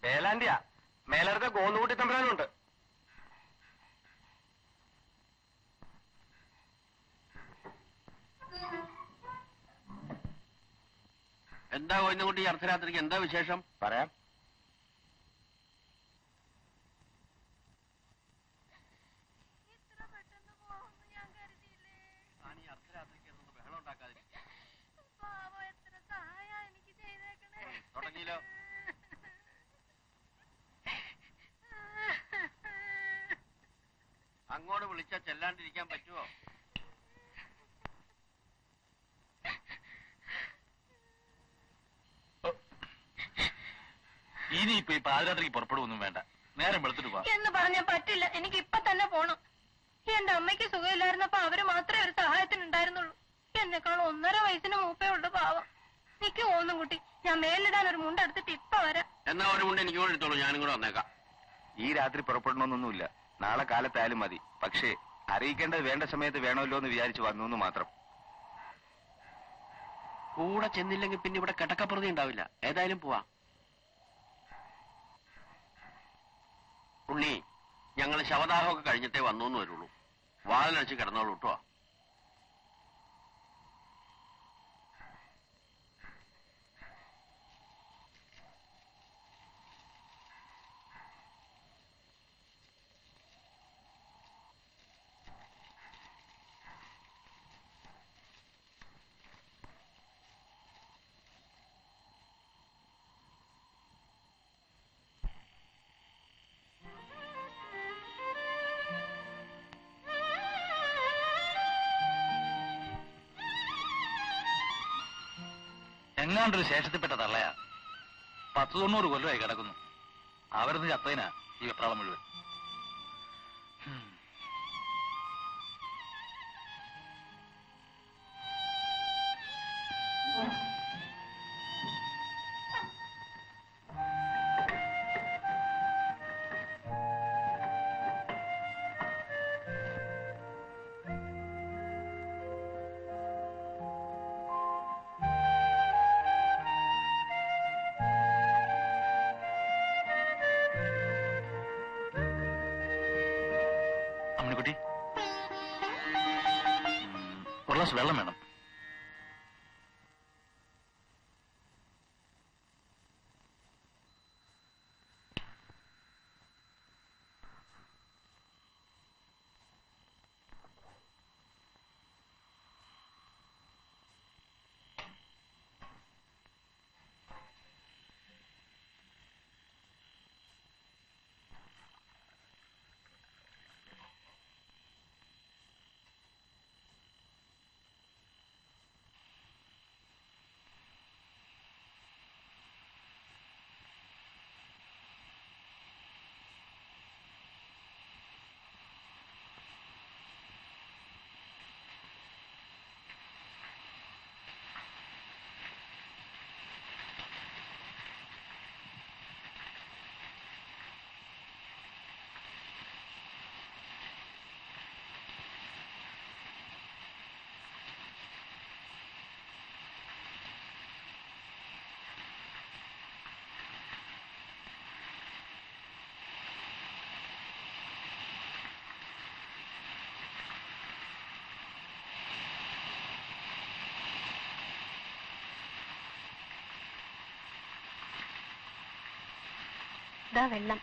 വേലാന്റിയാ മേലടുത്ത കോന്നുകൂട്ടി തമ്പരാനുണ്ട്. എന്താ കോയിന്നുകുട്ടി അർദ്ധരാത്രിക്ക് എന്താ വിശേഷം? പറയാം. ബഹളം ഉണ്ടാക്കാതിരിക്കും. തുടങ്ങിയല്ലോ. അങ്ങോട്ട് വിളിച്ചാ ചെല്ലാണ്ടിരിക്കാൻ പറ്റുമോ? ഇനിയിപ്പോ ഈ പാതിരാത്രിക്ക് പുറപ്പെടുവൊന്നും വേണ്ട, നേരം വെളുത്തിട്ട് പോവാം. എന്ന് പറഞ്ഞാ പറ്റില്ല, എനിക്ക് ഇപ്പൊ തന്നെ പോണം. എന്റെ അമ്മയ്ക്ക് സുഖമില്ലായിരുന്നപ്പോ അവര് മാത്രമേ ഒരു സഹായത്തിനുണ്ടായിരുന്നുള്ളൂ. എന്നെക്കാൾ 1.5 വയസ്സിന് മൂപ്പേ ഉള്ളു പാവം. നിക്ക് ഓന്നും കുട്ടി, ഞാൻ മേലിടാൻ ഒരു മുണ്ടെടുത്തിട്ട് ഇപ്പൊ വരാം. എന്നാ ഒരു മുണ്ട് എനിക്ക് കൂടെ എടുത്തോളൂ, ഞാനും കൂടെ വന്നേക്കാം. ഈ രാത്രി പുറപ്പെടണമെന്നൊന്നുമില്ല, നാളെ കാലത്തായാലും മതി. പക്ഷേ അറിയിക്കേണ്ടത് വേണ്ട സമയത്ത് വേണമല്ലോ എന്ന് വിചാരിച്ച് വന്നു മാത്രം. കൂടെ ചെന്നില്ലെങ്കിൽ പിന്നെ ഇവിടെ കിടക്കപ്രതി ഉണ്ടാവില്ല. ഏതായാലും പോവാ. ഉണ്ണി, ഞങ്ങൾ ശവദാഹമൊക്കെ കഴിഞ്ഞിട്ടേ വന്നു വരുള്ളൂ. വാതിലടിച്ച് കിടന്നോളൂ കേട്ടോ. എങ്ങാണ്ടൊരു ശേഷത്തിൽപ്പെട്ട തള്ളയാ. 10-90 കൊല്ലമായി കിടക്കുന്നു. അവരൊന്ന് ചത്തതിനാ ഈ വെപ്രാളം മുഴുവൻ. അമ്മിണിക്കുട്ടി, ഒരു ഗ്ലാസ് വെള്ളം വേണം. വെള്ളം.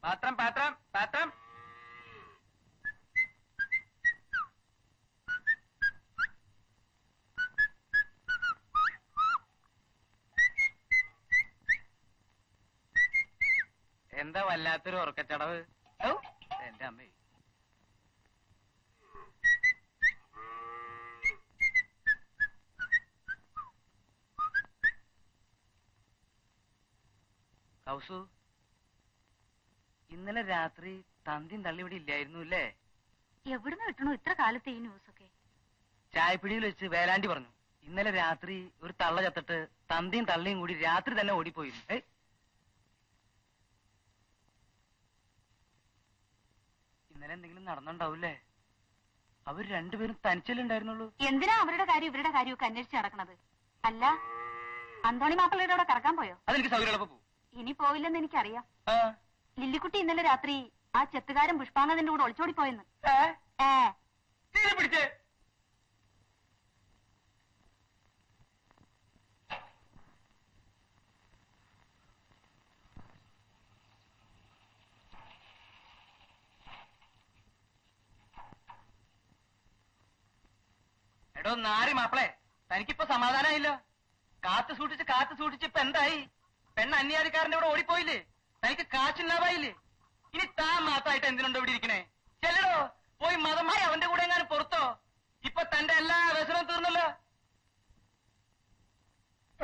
പാത്രം പാത്രം പാത്രം. എന്താ വല്ലാത്തൊരു ഉറക്കച്ചടവ്? എന്റെ അമ്മേ. കൗസു, ഇന്നലെ രാത്രി തന്തിയും തള്ളി ഇവിടെ ഇല്ലായിരുന്നു അല്ലേ? എവിടുന്ന് കിട്ടണോ ഇത്ര കാലത്തെ ഈ ന്യൂസൊക്കെ? ചായപ്പിടിയിൽ വെച്ച് വേലാണ്ടി പറഞ്ഞു ഇന്നലെ രാത്രി ഒരു തള്ള ചത്തിട്ട് തന്തിയും തള്ളിയും കൂടി രാത്രി തന്നെ ഓടിപ്പോയിരുന്നു. ഇന്നലെ എന്തെങ്കിലും നടന്നുണ്ടാവൂലേ? അവർ രണ്ടുപേരും തനിച്ചല്ലേ ഉണ്ടായിരുന്നുള്ളൂ? എന്തിനാ അവരുടെ കാര്യം ഇവരുടെ കാര്യമൊക്കെ അന്വേഷിച്ച് നടക്കണത്? അല്ല, അന്തോണി മാപ്പിളയുടെ അവിടെ കറക്കാൻ പോയോ? അതെനിക്ക് സൗകര്യമുള്ളപ്പോ പോകും. ഇനി പോവില്ലെന്ന് എനിക്കറിയാം. ലില്ലിക്കുട്ടി ഇന്നലെ രാത്രി ആ ചെത്തുകാരൻ പുഷ്പാങ്കന്റെ കൂടെ ഒളിച്ചോടി പോയെന്ന്. പിടിച്ചേ. എടോ നാരി മാപ്പിളെ, തനിക്കിപ്പോ സമാധാനമായില്ല. കാത്തു സൂക്ഷിച്ച് ഇപ്പൊ എന്തായി? പെണ്ണ് അന്യാധികാരന്റെ കൂടെ ഓടിപ്പോയില്ലേ? തനിക്ക് കാശുണ്ടാവായില്ലേ? ഇനി താൻ മാത്രമായിട്ട് എന്തിനുണ്ടോ ഇവിടെ ഇരിക്കണേ? ചെല്ലടോ, പോയി മതമായി അവന്റെ കൂടെ എങ്ങാനും പുറത്തോ. ഇപ്പൊ തന്റെ എല്ലാ വ്യസനവും തീർന്നല്ലോ.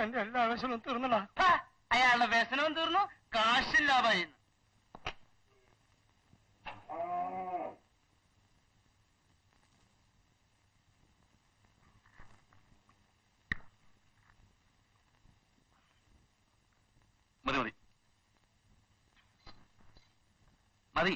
എന്റെ എല്ലാ ആവശ്യവും തീർന്നടാ. അയാളുടെ വ്യസനവും തീർന്നു, കാശും ലാഭമായി. മതി മതി മതി.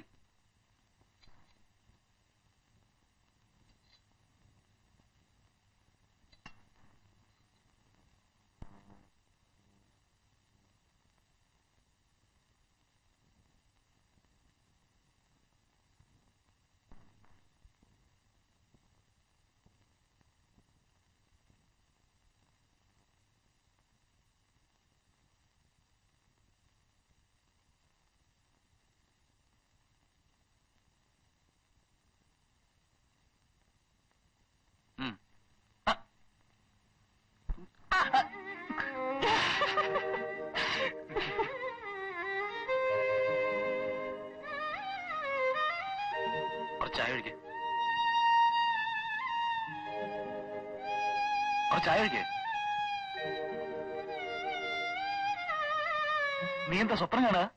ചായ ഒഴിക്കേ, ചായ ഒഴിക്കേ. നീ എന്താ സ്വപ്നം കാണുക?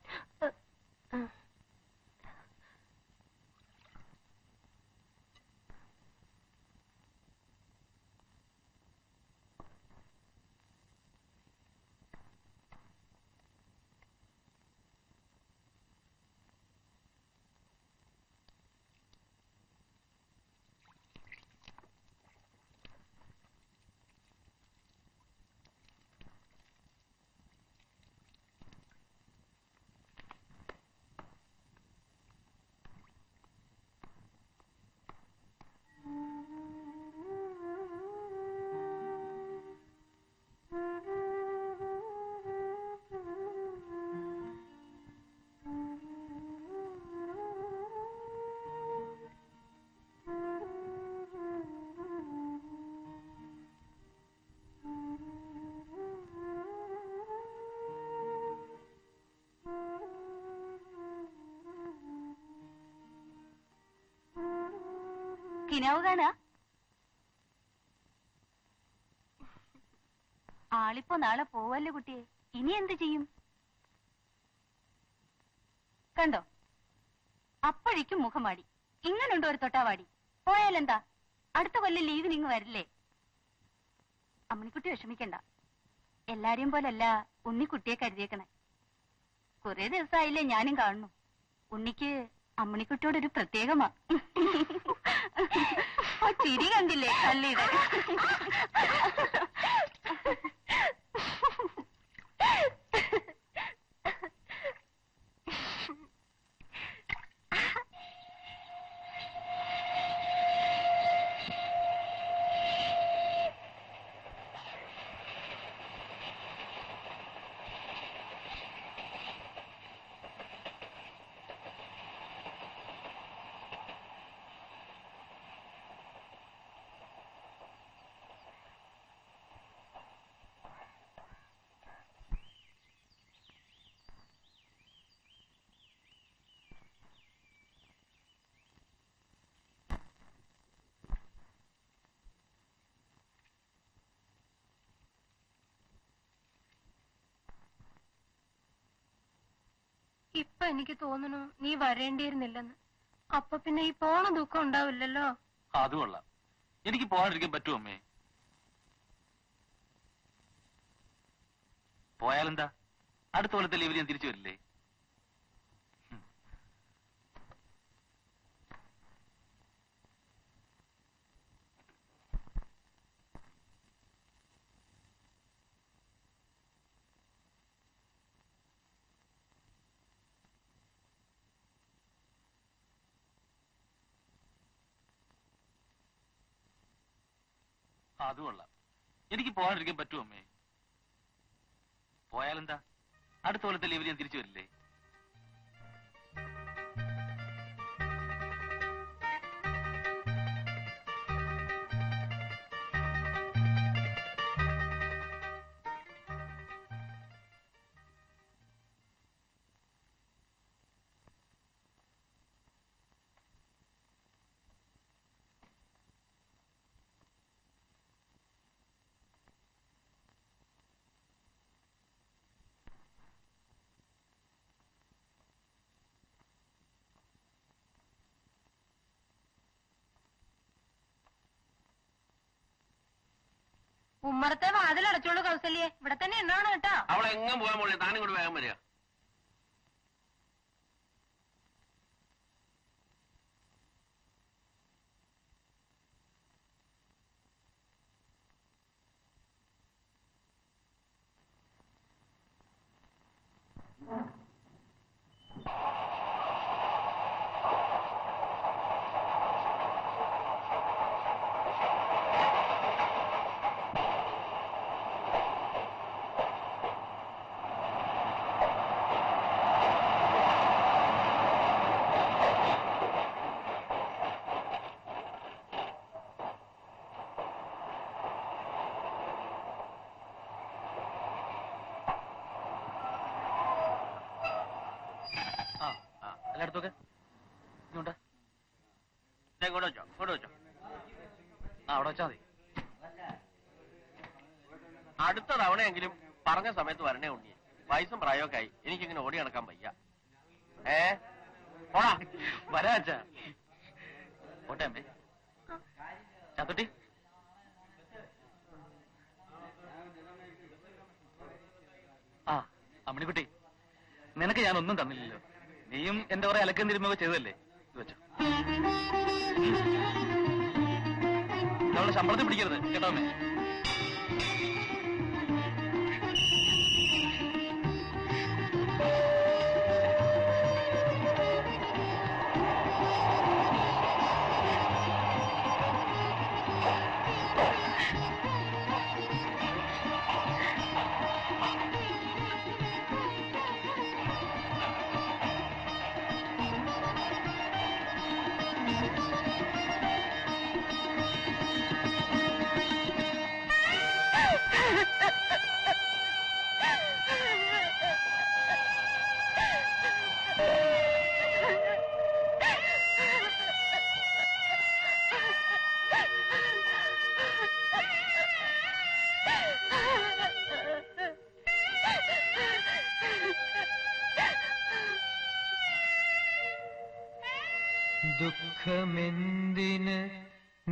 കിനാവ് കാണാ? ആളിപ്പോ നാളെ പോവല്ലേ കുട്ടിയെ, ഇനി എന്ത് ചെയ്യും? കണ്ടോ, അപ്പോഴേക്കും മുഖമാടി. ഇങ്ങനുണ്ടോ ഒരു തൊട്ടാവാടി? പോയാലെന്താ, അടുത്ത കൊല്ലം ലീവിന് ഇങ്ങ് വരില്ലേ? അമ്മണിക്കുട്ടി വിഷമിക്കണ്ട, എല്ലാരെയും പോലല്ല ഉണ്ണിക്കുട്ടിയെ കരുതിയേക്കണേ. കുറെ ദിവസമായില്ലേ ഞാനും കാണുന്നു. ഉണ്ണിക്ക് അമ്മണിക്കുട്ടിയോടൊരു പ്രത്യേകമാ. ചിരി കണ്ടില്ലേ കല്ലിയുടെ? ഇപ്പൊ എനിക്ക് തോന്നുന്നു നീ വരേണ്ടിയിരുന്നില്ലെന്ന്. അപ്പൊ പിന്നെ ഈ പോണ ദുഃഖം ഉണ്ടാവില്ലല്ലോ. അത് കൊള്ളാം. എനിക്ക് പോകാണ്ടിരിക്കാൻ പറ്റുമോ അമ്മേ? പോയാലെന്താ, അടുത്ത കൊല്ലത്തെ ലീവിൽ ഞാൻ തിരിച്ചു വരില്ലേ? അത് കൊള്ളാം. എനിക്ക് പോകാണ്ടിരിക്കാൻ പറ്റുമോ അമ്മേ? പോയാലെന്താ, അടുത്ത കൊല്ലത്തെ ലീവിൽ ഞാൻ തിരിച്ചു വരില്ലേ? ഉമ്മറത്തെ വാതിലടച്ചോളൂ കൗസല്യെ, ഇവിടെ തന്നെ ഉണ്ടാവണം കേട്ടോ. അവളെങ്ങും പോയാൽ മോളെ, താനും കൂടി വേഗം വരിക. എല്ലായിടത്തൊക്കെ ഇങ്ങോട്ട് ഇങ്ങോട്ട് വെച്ചോ, ഇങ്ങോട്ട് വെച്ചോ. അവിടെ വെച്ചാ മതി. അടുത്ത തവണയെങ്കിലും പറഞ്ഞ സമയത്ത് വരണേ ഉണ്ണി. വയസ്സും പ്രായമൊക്കെ ആയി, എനിക്കിങ്ങനെ ഓടി നടക്കാൻ വയ്യ. പോടാ. വരാച്ചാ പോട്ടെ അമ്മേ. ചാത്തുട്ടി ആ അമ്മണിക്കുട്ടി, നിനക്ക് ഞാനൊന്നും തന്നില്ലല്ലോ. നീയും എന്റെ കുറെ അലക്കം തിരുമ്പൊക്കെ ചെയ്തതല്ലേ. ഇത് വെച്ചോ. അവളുടെ ശമ്പളത്തിൽ പിടിക്കരുത് കേട്ടോ അമ്മേ. ദുഃഖമെന്തിന്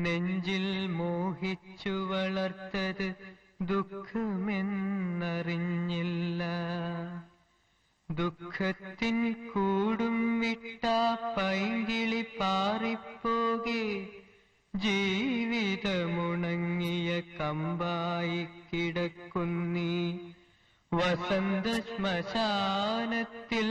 നെഞ്ചിൽ മോഹിച്ചു വളർത്തത്, ദുഃഖമെന്നറിഞ്ഞില്ല. ദുഃഖത്തിൻ കൂടും വിട്ടാ പൈങ്കിളി പാറിപ്പോകെ, ജീവിതമുണങ്ങിയ കമ്പായി കിടക്കുന്നീ വസന്ത ശ്മശാനത്തിൽ.